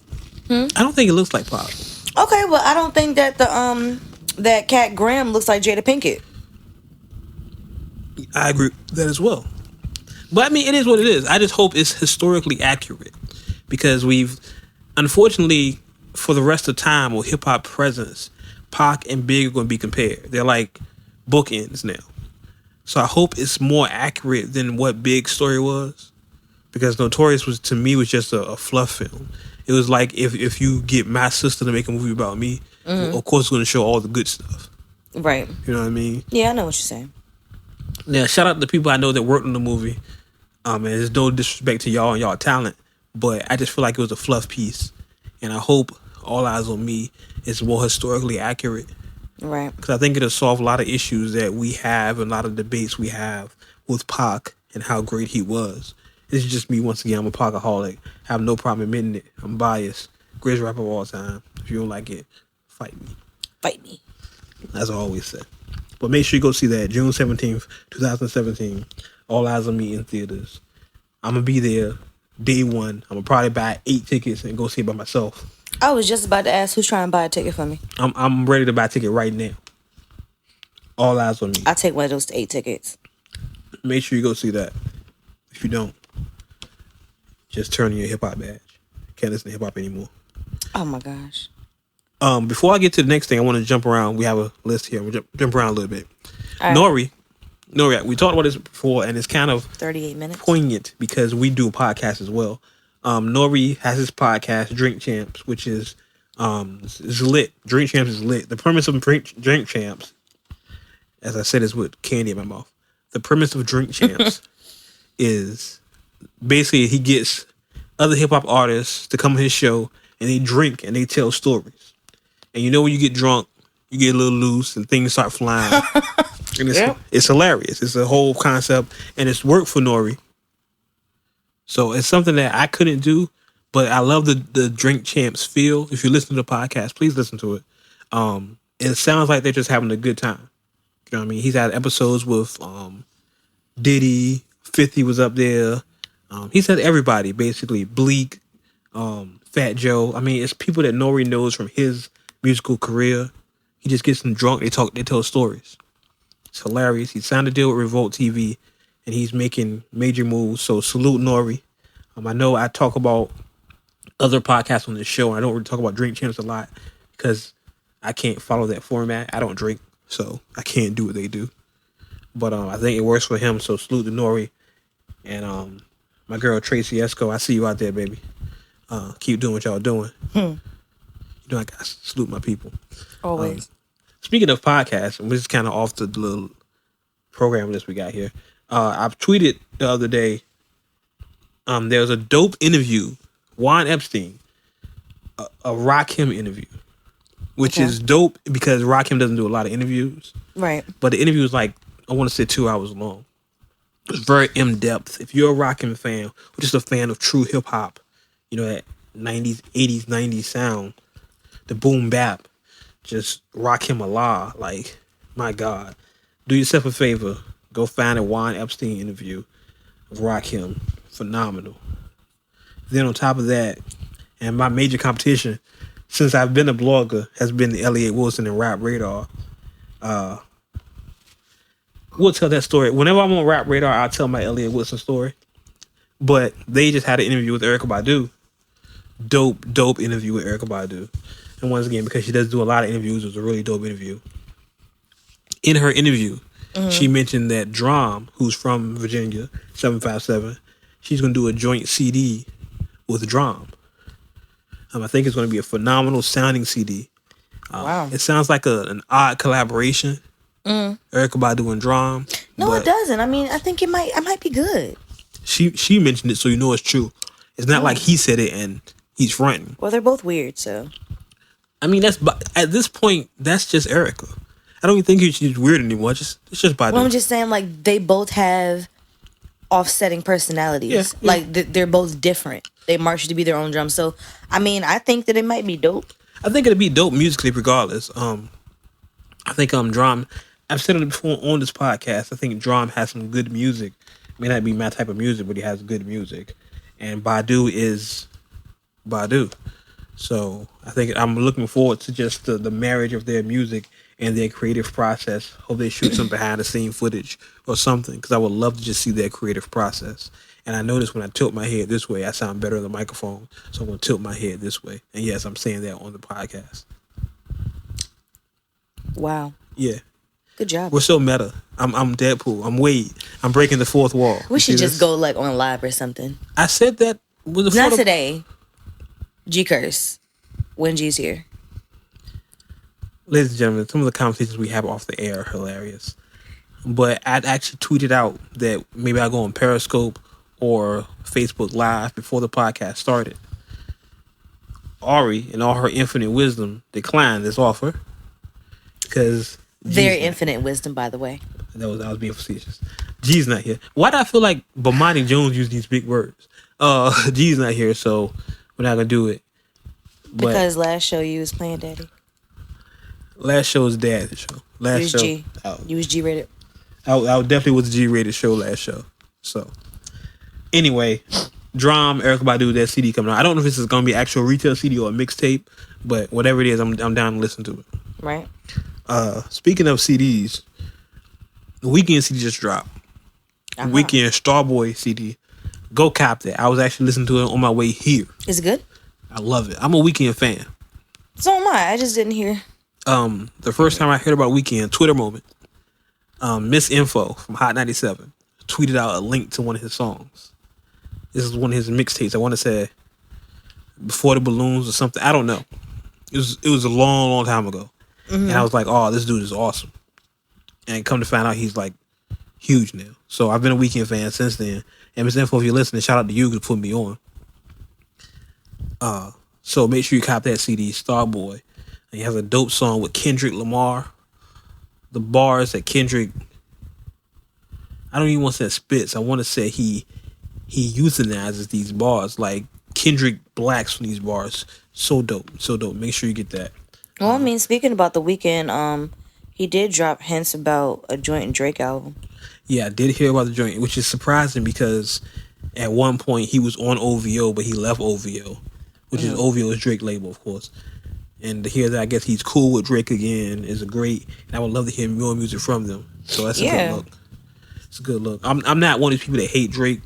I don't think it looks like Pac. Okay, well, I don't think that that Cat Graham looks like Jada Pinkett. I agree with that as well. But I mean, it is what it is. I just hope it's historically accurate because we've, unfortunately, for the rest of time or hip hop presence, Pac and Big are going to be compared. They're like bookends now. So I hope it's more accurate than what Big's story was, because Notorious was, to me, was just a fluff film. It was like if you get my sister to make a movie about me, of course it's going to show all the good stuff. Right. You know what I mean? Yeah, I know what you're saying. Now, shout out to the people I know that worked on the movie. And there's no disrespect to y'all and y'all talent, but I just feel like it was a fluff piece. And I hope All Eyes on Me is more historically accurate. Right. Because I think it'll solve a lot of issues that we have and a lot of debates we have with Pac and how great he was. This is just me once again. I'm a Pacaholic. I have no problem admitting it. I'm biased. Greatest rapper of all time. If you don't like it, fight me. Fight me. As I always say. But make sure you go see that. June 17th, 2017. All Eyes on Me in theaters. I'm going to be there day one. I'm going to probably buy 8 tickets and go see it by myself. I was just about to ask who's trying to buy a ticket for me. I'm ready to buy a ticket right now. All Eyes on Me. I'll take one of those 8 tickets. Make sure you go see that. If you don't, just turn in your hip-hop badge. Can't listen to hip-hop anymore. Oh, my gosh. Before I get to the next thing, I want to jump around. We have a list here. We'll jump around a little bit. Right. Nori, we talked about this before, and it's kind of 38 minutes. Poignant because we do a podcast as well. Nori has his podcast, Drink Champs, which is lit. Drink Champs is lit. The premise of Drink Champs, as I said, is with candy in my mouth. The premise of Drink Champs is basically he gets other hip hop artists to come on his show and they drink and they tell stories. And you know when you get drunk, you get a little loose and things start flying. And it's hilarious. It's a whole concept and it's worked for Nori. So it's something that I couldn't do, but I love the Drink Champs feel. If you listen to the podcast, please listen to it. It sounds like they're just having a good time. You know what I mean? He's had episodes with Diddy, 50 was up there. He's had everybody, basically. Bleak, Fat Joe. I mean, it's people that Nori knows from his musical career. He just gets them drunk. They tell stories. It's hilarious. He signed a deal with Revolt TV, and he's making major moves. So salute Nori. I know I talk about other podcasts on this show, and I don't really talk about Drink Champs a lot because I can't follow that format. I don't drink, so I can't do what they do. But I think it works for him. So salute to Nori and my girl Tracy Esco. I see you out there, baby. Keep doing what y'all doing. You know I gotta salute my people. Always. Speaking of podcasts, and we're just kind of off the little program list we got here. I've tweeted the other day. There was a dope interview, Juan Epstein, a Rakim interview, which is dope because Rakim doesn't do a lot of interviews. Right. But the interview was like, I want to say 2 hours long. It was very in-depth. If you're a Rakim fan, or just a fan of true hip-hop, you know, that 90s, 80s, 90s sound, the boom bap, just Rakim Allah, like, my God. Do yourself a favor. Go find a Juan Epstein interview of Rakim. Phenomenal. Then on top of that, and my major competition, since I've been a blogger, has been the Elliot Wilson and Rap Radar. We'll tell that story. Whenever I'm on Rap Radar, I'll tell my Elliot Wilson story. But they just had an interview with Erykah Badu. dope interview with Erykah Badu. And once again, because she does do a lot of interviews, it was a really dope interview. In her interview, she mentioned that Drum, who's from Virginia, 757, she's going to do a joint CD with Drum. I think it's going to be a phenomenal sounding CD. Wow. It sounds like an odd collaboration. Erykah Badu and Drum. No, it doesn't. I mean, I think it might be good. She mentioned it, so you know it's true. It's not like he said it and he's fronting. Well, they're both weird, so. I mean, at this point, that's just Erykah. I don't even think she's weird anymore. It's just Badu. Well, I'm just saying, like, they both have offsetting personalities. Yeah. Like, they're both different. They march to be their own drum. So, I mean, I think that it might be dope. I think it'd be dope musically regardless. I think Drum, I've said it before on this podcast, I think Drum has some good music. It may not be my type of music, but he has good music. And Badu is Badu. So I think I'm looking forward to just the marriage of their music and their creative process. Hope they shoot some behind the scene footage or something, because I would love to just see their creative process. And I notice when I tilt my head this way, I sound better on the microphone. So I'm going to tilt my head this way. And yes, I'm saying that on the podcast. Wow. Yeah. Good job. We're so meta. I'm Deadpool. I'm Wade. I'm breaking the fourth wall. We should just go like on live or something. I said that was not today. G curse when G's here. Ladies and gentlemen, some of the conversations we have off the air are hilarious. But I'd actually tweeted out that maybe I'll go on Periscope or Facebook Live before the podcast started. Ari, in all her infinite wisdom, declined this offer because very infinite wisdom, by the way. I was being facetious. G's not here. Why do I feel like Bomani Jones used these big words? G's not here, so we're not gonna do it. But because last show you was playing daddy. Last show was dad's show. Last you was show, G. You was G rated. I definitely was a G rated show last show. So anyway, Drum, Erykah Badu, that CD coming out. I don't know if this is gonna be actual retail CD or a mixtape, but whatever it is, I'm down to listen to it. Right. Speaking of CDs, the Weeknd CD just dropped. Weeknd Starboy CD. Go cop that. I was actually listening to it on my way here. Is it good? I love it. I'm a Weeknd fan. So am I. I just didn't hear. The first time I heard about Weeknd, Twitter moment. Miss Info from Hot 97 tweeted out a link to one of his songs. This is one of his mixtapes. I want to say Before the Balloons or something. I don't know. It was a long time ago. Mm-hmm. And I was like, oh, this dude is awesome. And come to find out, he's like huge now. So I've been a Weeknd fan since then. And Miss Info, if you're listening, shout out to you for putting me on. So make sure you cop that CD, Starboy. And he has a dope song with Kendrick Lamar. The bars that Kendrick, I don't even want to say spits. I want to say he euthanizes these bars. Like Kendrick blacks from these bars. So dope. Make sure you get that. Well, I mean, speaking about the Weeknd, he did drop hints about a joint and Drake album. Yeah, I did hear about the joint, which is surprising because at one point he was on OVO, but he left OVO, which is OVO's Drake label, of course. And to hear that, I guess he's cool with Drake again is a great. And I would love to hear more music from them. So that's a good look. It's a good look. I'm not one of these people that hate Drake.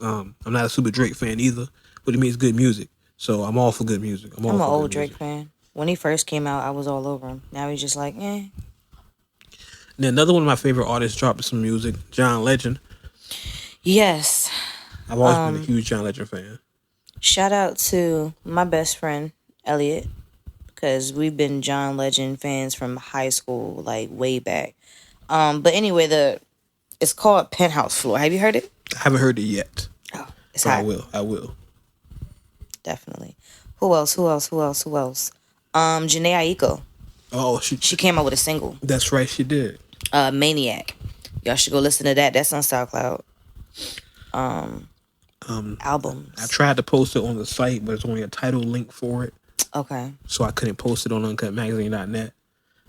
I'm not a super Drake fan either, but he makes good music. So I'm all for good music. I'm an old Drake fan. When he first came out, I was all over him. Now he's just like, eh. Now, another one of my favorite artists dropped some music, John Legend. Yes. I've always been a huge John Legend fan. Shout out to my best friend, Elliot, because we've been John Legend fans from high school, like way back. But anyway, it's called Penthouse Floor. Have you heard it? I haven't heard it yet. Oh, it's hot. I will. Definitely. Who else? Janae Aiko. Oh, she came out with a single. That's right, she did. Maniac. Y'all should go listen to that. That's on SoundCloud. Albums. I tried to post it on the site, but it's only a title link for it. Okay. So I couldn't post it on uncutmagazine.net.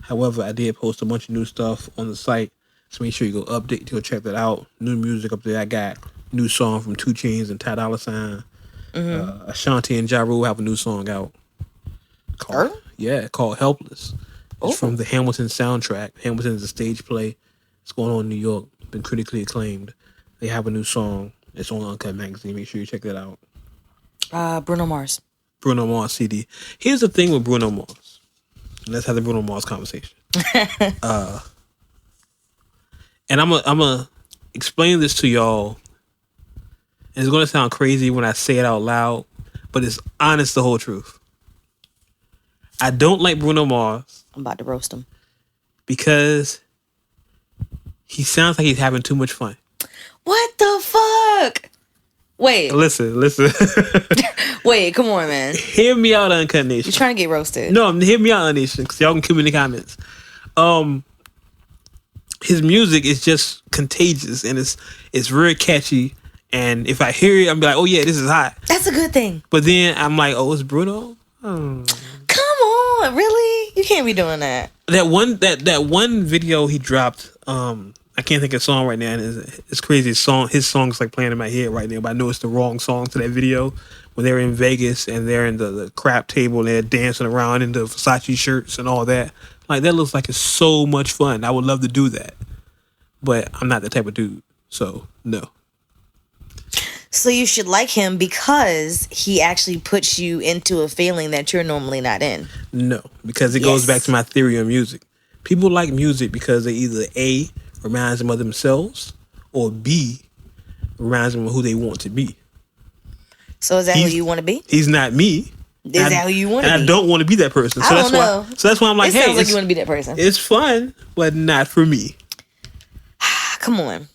However, I did post a bunch of new stuff on the site. So make sure you go check that out. New music up there. I got new song from 2 Chainz and Ty Dolla $ign. Ashanti and Ja Rule have a new song out. Called Helpless. It's from the Hamilton soundtrack. Hamilton is a stage play. It's going on in New York. Been critically acclaimed. They have a new song. It's on Uncut Magazine. Make sure you check that out. Bruno Mars. Bruno Mars CD. Here's the thing with Bruno Mars. Let's have the Bruno Mars conversation. And I'm gonna explain this to y'all. And it's gonna sound crazy when I say it out loud, but it's honest, the whole truth. I don't like Bruno Mars. I'm about to roast him because he sounds like he's having too much fun. What the fuck? Wait. Listen. Wait, come on, man. Hear me out, Uncut Nation. You're trying to get roasted. No, hear me out, Nation, because y'all can kill me in the comments. His music is just contagious, and it's very catchy. And if I hear it, I'm like, oh yeah, this is hot. That's a good thing. But then I'm like, oh, it's Bruno. Oh. Come on, really? You can't be doing that. That one video he dropped. I can't think of the song right now. And it's crazy. His song's like playing in my head right now, but I know it's the wrong song to that video. When they're in Vegas and they're in the crap table and they're dancing around in the Versace shirts and all that. Like, that looks like it's so much fun. I would love to do that. But I'm not that type of dude. So, no. So you should like him because he actually puts you into a feeling that you're normally not in. No, because it goes back to my theory on music. People like music because they either A, reminds them of themselves, or B, reminds them of who they want to be. So is that who you want to be? He's not me. Is that who you want to be? And I don't want to be that person. So I don't know. So that's why I'm like, it hey, sounds like you want to be that person. It's fun, but not for me. Come on.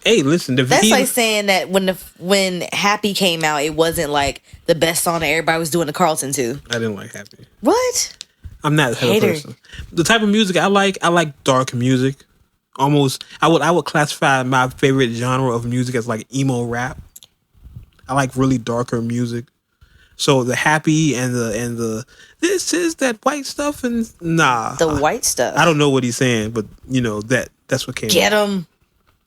Hey, listen. That's like saying that when Happy came out, it wasn't like the best song that everybody was doing the Carlton to. I didn't like Happy. What? I'm not the type of person. The type of music I like dark music. Almost, I would classify my favorite genre of music as like emo rap. I like really darker music. So the Happy and the this is that white stuff and nah. The white stuff. I don't know what he's saying, but you know that's what came. Get him.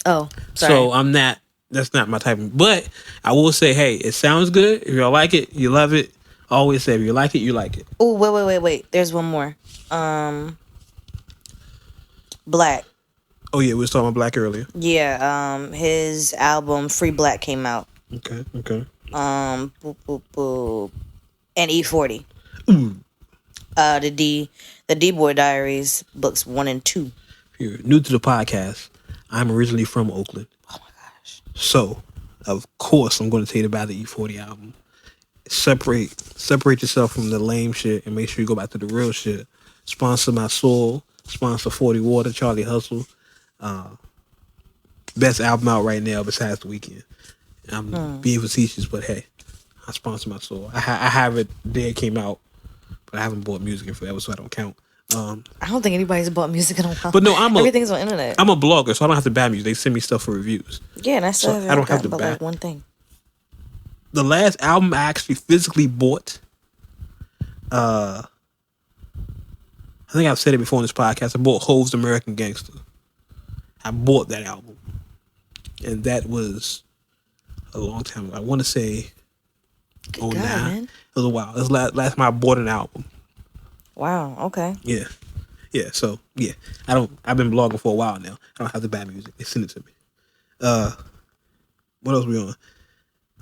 Oh, sorry. So I'm not. That's not my type. But I will say, hey, it sounds good. If you like it, you love it. I always say, if you like it, you like it. Oh, wait. There's one more. Black. Oh yeah, we was talking about Black earlier. Yeah. His album Free Black came out. Okay. And E40. Ooh. The D-Boy Diaries books 1 and 2. If you're new to the podcast, I'm originally from Oakland. Oh my gosh. So, of course, I'm going to tell you about the E40 album. Separate yourself from the lame shit and make sure you go back to the real shit. Sponsor My Soul. Sponsor 40 Water, Charlie Hustle. Best album out right now besides The Weeknd. I'm being facetious, but hey, I sponsor My Soul. I have it the day it came out, but I haven't bought music in forever, so I don't count. I don't think anybody's bought music in a while. But no, everything's on internet. I'm a blogger, so I don't have to buy music. They send me stuff for reviews. Yeah, and I still I don't have to buy like one thing. The last album I actually physically bought, I think I've said it before on this podcast. I bought Hov's American Gangster. I bought that album, and that was a long time ago. I want to say, Good God, man. It was a while. It was last time I bought an album. Wow. Okay. Yeah. So yeah, I've been blogging for a while now. I don't have to buy music. They send it to me. What else we on?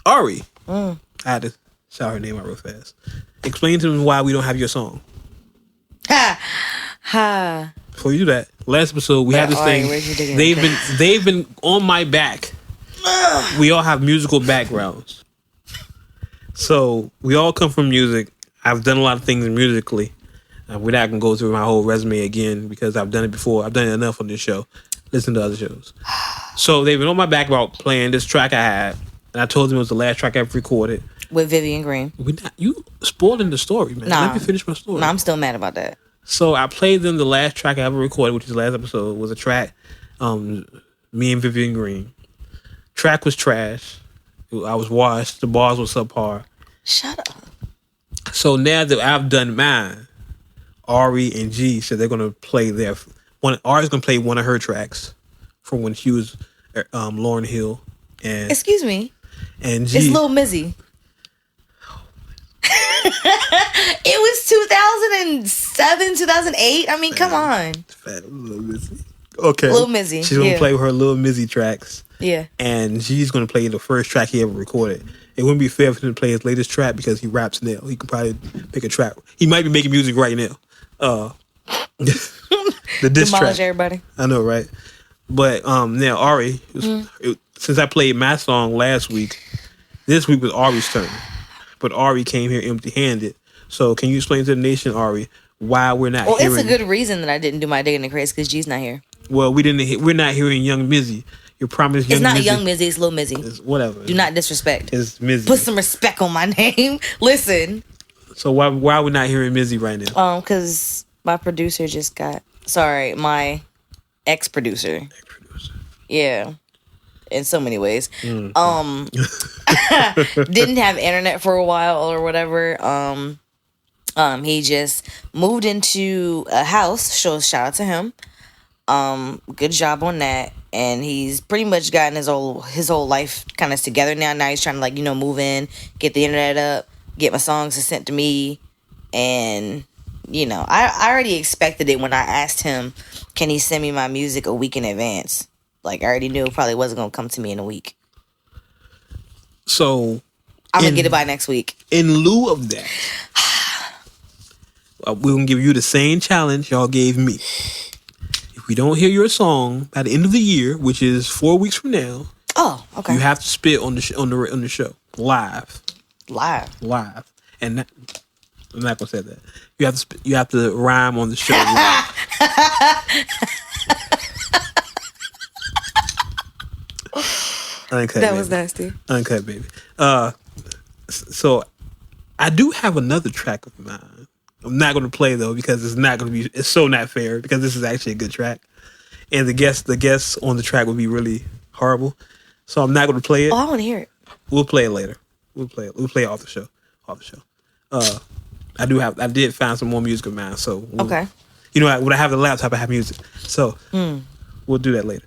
Ari. I had to shout her name out real fast. Explain to me why we don't have your song. Ha. Before you do that, last episode we had this thing. They've been on my back. We all have musical backgrounds, so we all come from music. I've done a lot of things musically. We're not gonna go through my whole resume again because I've done it before. I've done it enough on this show. Listen to other shows. So they've been on my back about playing this track I had, and I told them it was the last track I ever recorded with Vivian Green. You spoiling the story, man. Nah, let me finish my story. No, I'm still mad about that. So I played them the last track I ever recorded, which is the last episode, was a track, me and Vivian Green. Track was trash. I was washed. The bars were subpar. Shut up. So now that I've done mine, Ari and G said they're gonna play Ari's gonna play one of her tracks from when she was Lauryn Hill. And excuse me. And G. It's Lil Mizzy. It was 2007, 2008. I mean, come on. Fat Lil Mizzy. Okay. Lil Mizzy. She's gonna play her Lil Mizzy tracks. Yeah. And she's gonna play the first track he ever recorded. It wouldn't be fair for him to play his latest track because he raps now. He could probably pick a track. He might be making music right now. The diss Demolish track. everybody. I know, right? But now Ari, since I played my song last week, this week was Ari's turn. But Ari came here empty-handed. So can you explain to the nation, Ari, why we're not hearing... Well, it's a good reason that I didn't do my digging the crates because G's not here. Well, we're not hearing Young Mizzy. You promised Young Mizzy. It's not Young Mizzy, it's Lil Mizzy. It's whatever. Do not disrespect. It's Mizzy. Put some respect on my name. Listen. So why are we not hearing Mizzy right now? Because my producer just got... Sorry, my ex-producer. Yeah. In so many ways. Didn't have internet for a while or whatever. He just moved into a house. Shout out to him. Good job on that. And he's pretty much gotten his whole life kind of together now. Now he's trying to move in, get the internet up, get my songs sent to me. And, I already expected it when I asked him, can he send me my music a week in advance? I already knew it probably wasn't going to come to me in a week. So I'm going to get it by next week. In lieu of that, we're going to give you the same challenge y'all gave me. If we don't hear your song by the end of the year, which is 4 weeks from now, okay, you have to spit on the show live. And I'm not gonna say that. You have to rhyme on the show. Uncut. That baby. was nasty. Uncut, baby. So I do have another track of mine. I'm not going to play though because it's so not fair because this is actually a good track, and the guests on the track would be really horrible. So I'm not going to play it. Oh, I want to hear it. We'll play it later. We'll play it off the show. I did find some more music of mine. So okay. When I have the laptop, I have music. So we'll do that later.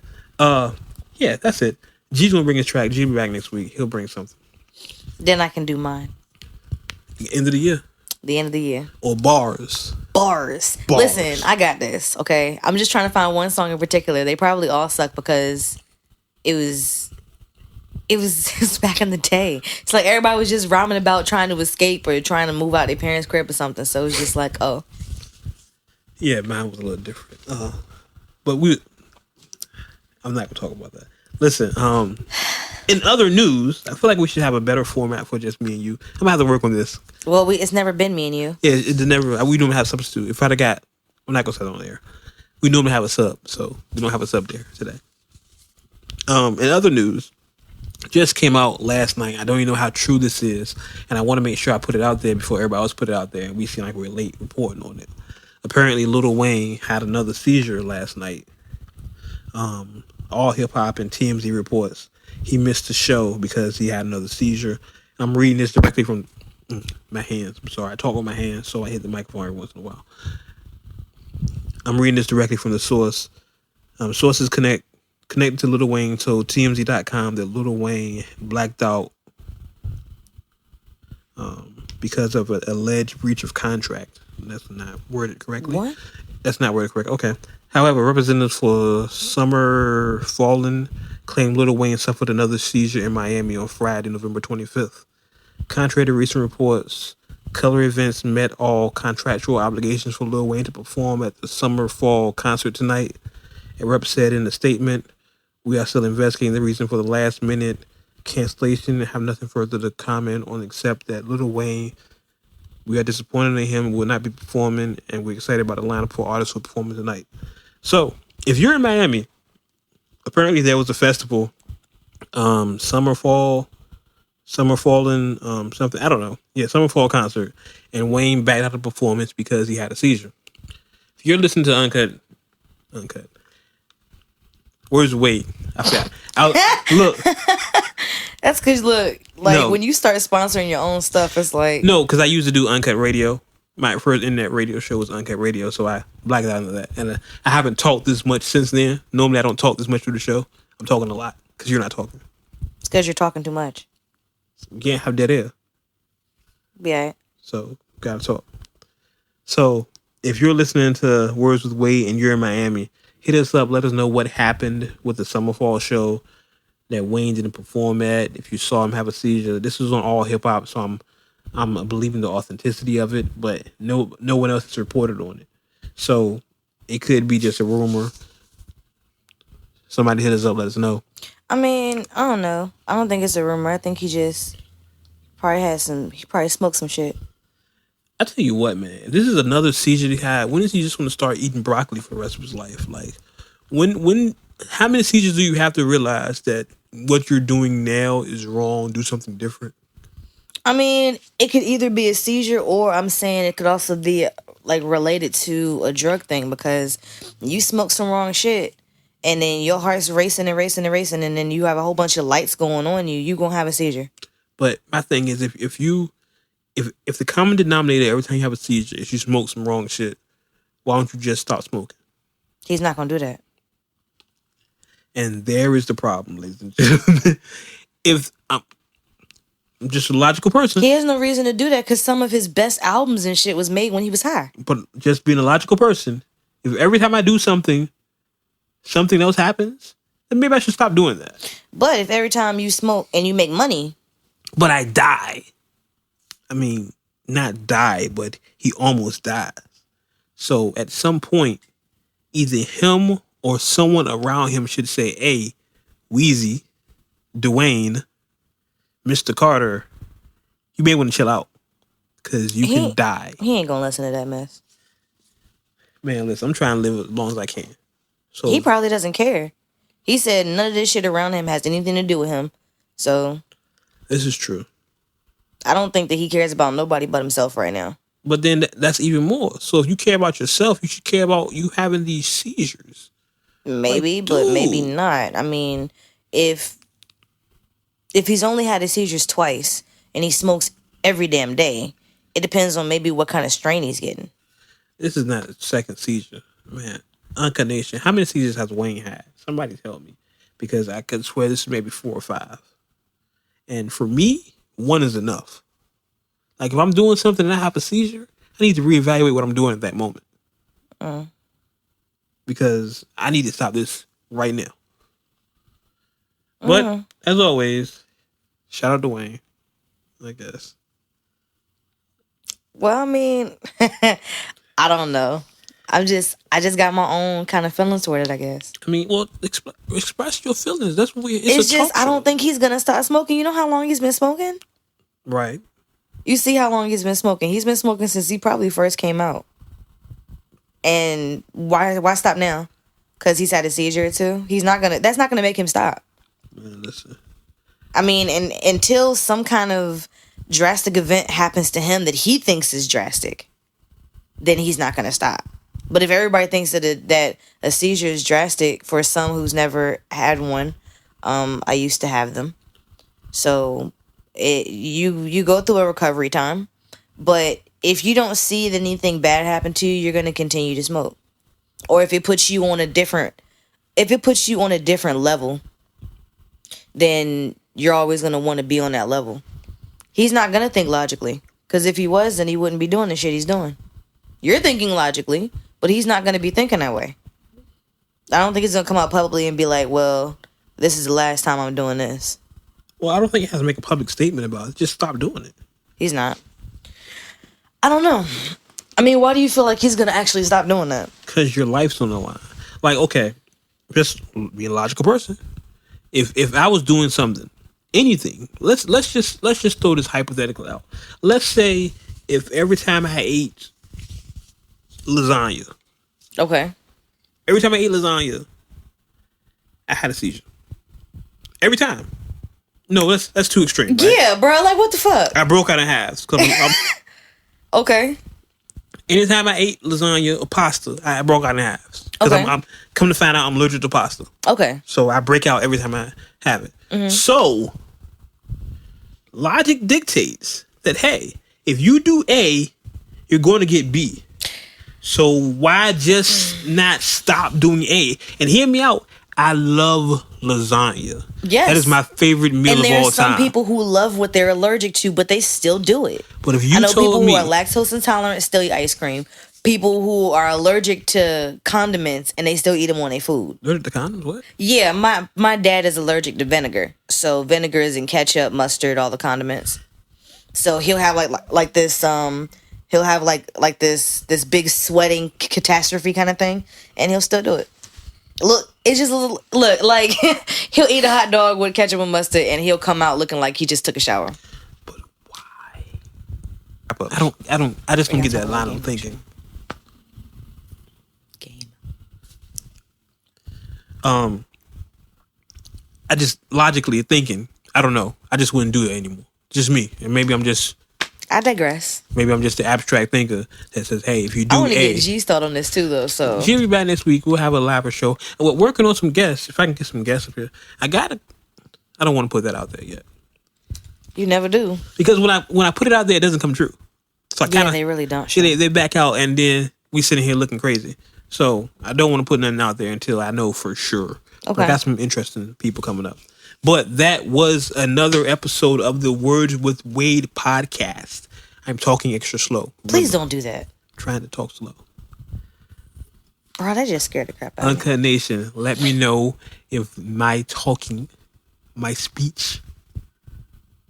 Yeah, that's it. G's gonna bring his track. G will be back next week. He'll bring something. Then I can do mine. The end of the year. The end of the year. Or bars. Listen, I got this, okay? I'm just trying to find one song in particular. They probably all suck because it was back in the day. It's like everybody was just rhyming about trying to escape or trying to move out their parents' crib or something. So it's just like, oh. Yeah, mine was a little different. But I'm not gonna talk about that. Listen, in other news, I feel like we should have a better format for just me and you. I'm gonna have to work on this. Well, it's never been me and you. Yeah, it's never. We normally have a substitute. If I'd have got, I'm not gonna say it on there. We normally have a sub, so we don't have a sub there today. In other news, just came out last night. I don't even know how true this is, and I want to make sure I put it out there before everybody else put it out there, and we seem like we're late reporting on it. Apparently, Lil Wayne had another seizure last night. All Hip Hop and TMZ reports he missed the show because he had another seizure. I'm reading this directly from my hands. I'm sorry, I talk with my hands, so I hit the microphone every once in a while. I'm reading this directly from the source. Sources connected to Lil Wayne told TMZ.com that Lil Wayne blacked out because of an alleged breach of contract. That's not worded correctly. What? That's not worded correctly. Okay. However, representatives for Summer Fallen claimed Lil Wayne suffered another seizure in Miami on Friday, November 25th. Contrary to recent reports, Color Events met all contractual obligations for Lil Wayne to perform at the Summer Fall concert tonight. A rep said in a statement, "We are still investigating the reason for the last-minute cancellation and have nothing further to comment on except that Lil Wayne, we are disappointed in him, will not be performing, and we're excited about the lineup for artists who are performing tonight." So, if you're in Miami, apparently there was a festival, Summer Fallen, something, I don't know. Yeah, Summer Fall concert, and Wayne backed out the performance because he had a seizure. If you're listening to Uncut, where's Wade? I forgot. Look. That's because, look, when you start sponsoring your own stuff, it's like... No, because I used to do Uncut Radio. My first internet radio show was Uncut Radio, so I blacked out of that. And I haven't talked this much since then. Normally, I don't talk this much through the show. I'm talking a lot because you're not talking. It's because you're talking too much. You can't have dead air. Yeah. So, gotta talk. So, if you're listening to Words with Wade and you're in Miami, hit us up. Let us know what happened with the Summer Fall show that Wayne didn't perform at. If you saw him have a seizure, this was on All Hip Hop, so I'm believing the authenticity of it, but no one else has reported on it. So it could be just a rumor. Somebody hit us up, let us know. I mean, I don't know. I don't think it's a rumor. I think he just he probably smoked some shit. I tell you what, man, if this is another seizure he had, when is he just going to start eating broccoli for the rest of his life? Like, how many seizures do you have to realize that what you're doing now is wrong, do something different? I mean, it could either be a seizure, or I'm saying it could also be like related to a drug thing, because you smoke some wrong shit and then your heart's racing and racing and racing, and then you have a whole bunch of lights going on you gonna have a seizure. But my thing is, if the common denominator every time you have a seizure is you smoke some wrong shit, why don't you just stop smoking? He's not gonna do that. And there is the problem, ladies and gentlemen. If I'm just a logical person. He has no reason to do that, because some of his best albums and shit was made when he was high. But just being a logical person, if every time I do something else happens, then maybe I should stop doing that. But if every time you smoke and you make money, but I die. I mean, not die, but he almost dies. So at some point, either him or someone around him should say, hey, Weezy, Dwayne, Mr. Carter, you may want to chill out, because you can die. He ain't gonna listen to that mess. Man, listen, I'm trying to live as long as I can. So he probably doesn't care. He said none of this shit around him has anything to do with him. So this is true. I don't think that he cares about nobody but himself right now. But then that's even more. So if you care about yourself, you should care about you having these seizures. Maybe, but maybe not. I mean, if he's only had his seizures twice and he smokes every damn day, it depends on maybe what kind of strain he's getting. This is not a second seizure, man. Uncut Nation, how many seizures has Wayne had? Somebody tell me, because I could swear this is maybe 4 or 5. And for me, 1 is enough. Like, if I'm doing something and I have a seizure, I need to reevaluate what I'm doing at that moment. Because I need to stop this right now. But, as always, shout out to Wayne, I guess. Well, I mean, I don't know. I just got my own kind of feelings toward it, I guess. I mean, well, express your feelings. That's what it's just, I don't think he's going to stop smoking. You know how long he's been smoking? Right. You see how long he's been smoking. He's been smoking since he probably first came out. And why stop now? Because he's had a seizure or two? That's not going to make him stop. Man, listen. I mean, and until some kind of drastic event happens to him that he thinks is drastic, then he's not going to stop. But if everybody thinks that a seizure is drastic, for some who's never had one, I used to have them. So you go through a recovery time, but if you don't see that anything bad happen to you, you're going to continue to smoke. Or if it puts you on a different level, then you're always going to want to be on that level. He's not going to think logically, because if he was, then he wouldn't be doing the shit he's doing. You're thinking logically, but he's not going to be thinking that way. I don't think he's going to come out publicly and be like, well, this is the last time I'm doing this. Well, I don't think he has to make a public statement about it. Just stop doing it. He's not. I don't know. I mean, why do you feel like he's going to actually stop doing that? Because your life's on the line. Like, okay, just be a logical person. If I was doing something, anything, let's just throw this hypothetical out. Let's say if every time I ate lasagna. Okay. Every time I ate lasagna, I had a seizure. Every time. No, that's too extreme. Right? Yeah, bro. Like, what the fuck? I broke out in halves. Okay. Anytime I ate lasagna or pasta, I broke out in halves. Because I'm come to find out I'm allergic to pasta. Okay. So I break out every time I have it. Mm-hmm. So logic dictates that, hey, if you do A, you're going to get B. So why just not stop doing A? And hear me out. I love lasagna. Yes. That is my favorite meal of all time. And there's some people who love what they're allergic to, but they still do it. But if you I know told people me, who are lactose intolerant still eat ice cream. people who are allergic to condiments and they still eat them on their food. Allergic to condoms? What? Yeah, my dad is allergic to vinegar. So vinegar is in ketchup, mustard, all the condiments. So he'll have like this he'll have like this big sweating catastrophe kind of thing, and he'll still do it. Look, it's just a little look like he'll eat a hot dog with ketchup and mustard, and he'll come out looking like he just took a shower. But why? I just don't get that line of thinking. I just logically thinking, I don't know. I just wouldn't do it anymore. Just me. And maybe I digress. Maybe I'm just the abstract thinker that says, hey, if you do I want to get G's thought on this too, though. So she'll be back next week. We'll have a live show. And we're working on some guests. If I can get some guests up here, I don't want to put that out there yet. You never do. Because when I put it out there, it doesn't come true. So they really don't. They back out, and then we sitting here looking crazy. So I don't want to put nothing out there until I know for sure. Okay. I got some interesting people coming up. But that was another episode of the Words with Wade podcast. I'm talking extra slow. Please don't do that. I'm trying to talk slow. Bro, that just scared the crap out of me. Uncut Nation, let me know if my speech,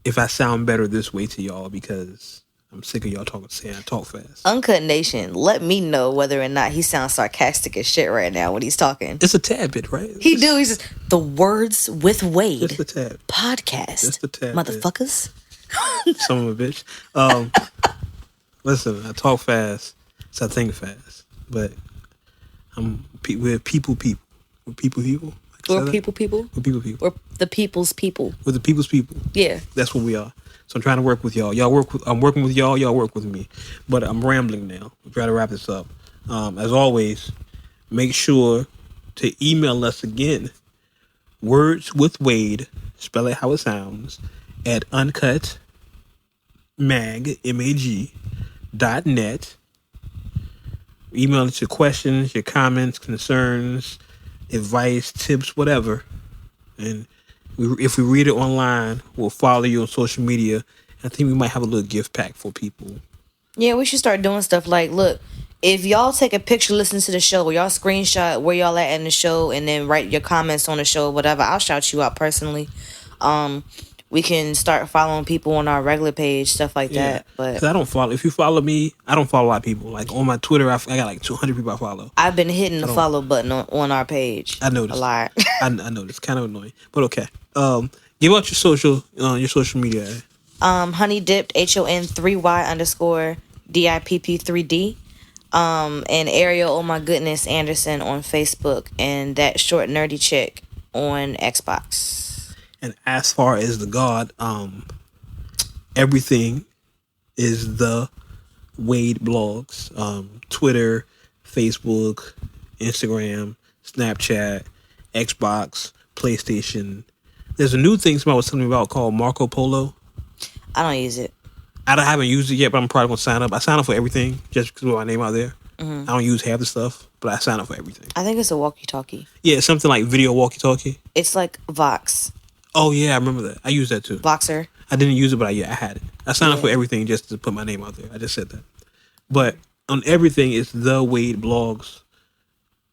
if I sound better this way to y'all, because I'm sick of y'all saying I talk fast. Uncut Nation, let me know whether or not he sounds sarcastic as shit right now when he's talking. It's a tad bit, right? He's just the Words with Wade just a tad. podcast. Just a tad motherfuckers. Son of a bitch. Listen, I talk fast, so I think fast. But we're people. We're people. We're people. We're people. We're the people's people. We're the people's people. Yeah. That's what we are. So I'm trying to work with y'all. I'm working with y'all. Y'all work with me. But I'm rambling now. I'm trying to wrap this up. As always, make sure to email us again. WordsWithWade, spell it how it sounds, at uncutmag, mag.net. Email us your questions, your comments, concerns, advice, tips, whatever. And if we read it online, we'll follow you on social media. I think we might have a little gift pack for people. Yeah, we should start doing stuff like, look, if y'all take a picture listening to the show, or y'all screenshot where y'all at in the show and then write your comments on the show, whatever, I'll shout you out personally. We can start following people on our regular page, stuff like that. But I don't follow. If you follow me, I don't follow a lot of people. Like on my Twitter, I got like 200 people I follow. I've been hitting the follow button on our page. I noticed a lot. I noticed. Kind of annoying, but okay. Give out your social media. Honey Dipped HON3Y _DIPP3D. And Ariel, oh my goodness, Anderson on Facebook, and that short nerdy chick on Xbox. And as far as the God, everything is the Wade blogs. Twitter, Facebook, Instagram, Snapchat, Xbox, PlayStation. There's a new thing somebody was telling me about called Marco Polo. I don't use it. I haven't used it yet, but I'm probably going to sign up. I sign up for everything just because of my name out there. Mm-hmm. I don't use half the stuff, but I sign up for everything. I think it's a walkie-talkie. Yeah, it's something like video walkie-talkie. It's like Vox. Oh, yeah, I remember that. I used that too. Voxer. I didn't use it, but I had it. I signed up for everything just to put my name out there. I just said that. But on everything, it's the Wade blogs.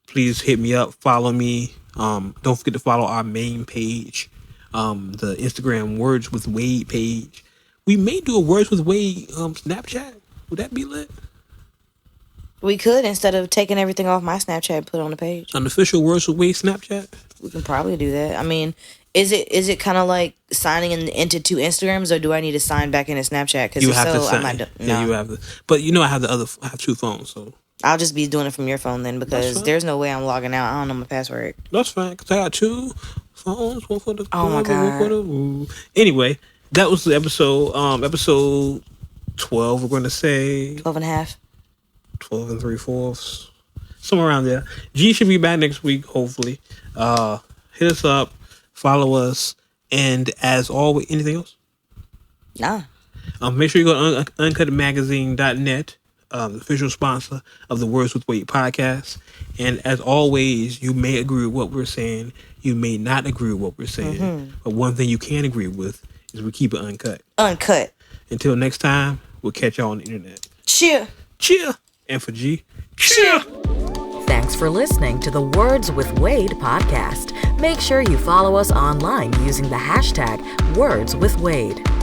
Please hit me up. Follow me. Don't forget to follow our main page. The Instagram Words with Wade page. We may do a Words with Wade Snapchat. Would that be lit? We could, instead of taking everything off my Snapchat and put it on the page. An official Words with Wade Snapchat? We can probably do that. I mean, is it kind of like signing into two Instagrams, or do I need to sign back into Snapchat? Because you have to sign. I might Yeah, you have to. But you know, I have two phones, so I'll just be doing it from your phone then, because there's no way I'm logging out. I don't know my password. That's fine, because I got two phones, one for the my God. one for the Anyway, that was the episode. Episode 12. We're going to say 12 and a half. 12 and 3/4, somewhere around there. G should be back next week, hopefully. Hit us up, follow us, and as always, anything else? Nah. Make sure you go to uncutmagazine.net, the official sponsor of the Words with Wade podcast. And as always, you may agree with what we're saying, you may not agree with what we're saying, mm-hmm. But one thing you can agree with is we keep it uncut. Uncut. Until next time, we'll catch y'all on the internet. Cheer. Cheer. And for G, Thanks for listening to the Words with Wade podcast. Make sure you follow us online using the hashtag WordsWithWade.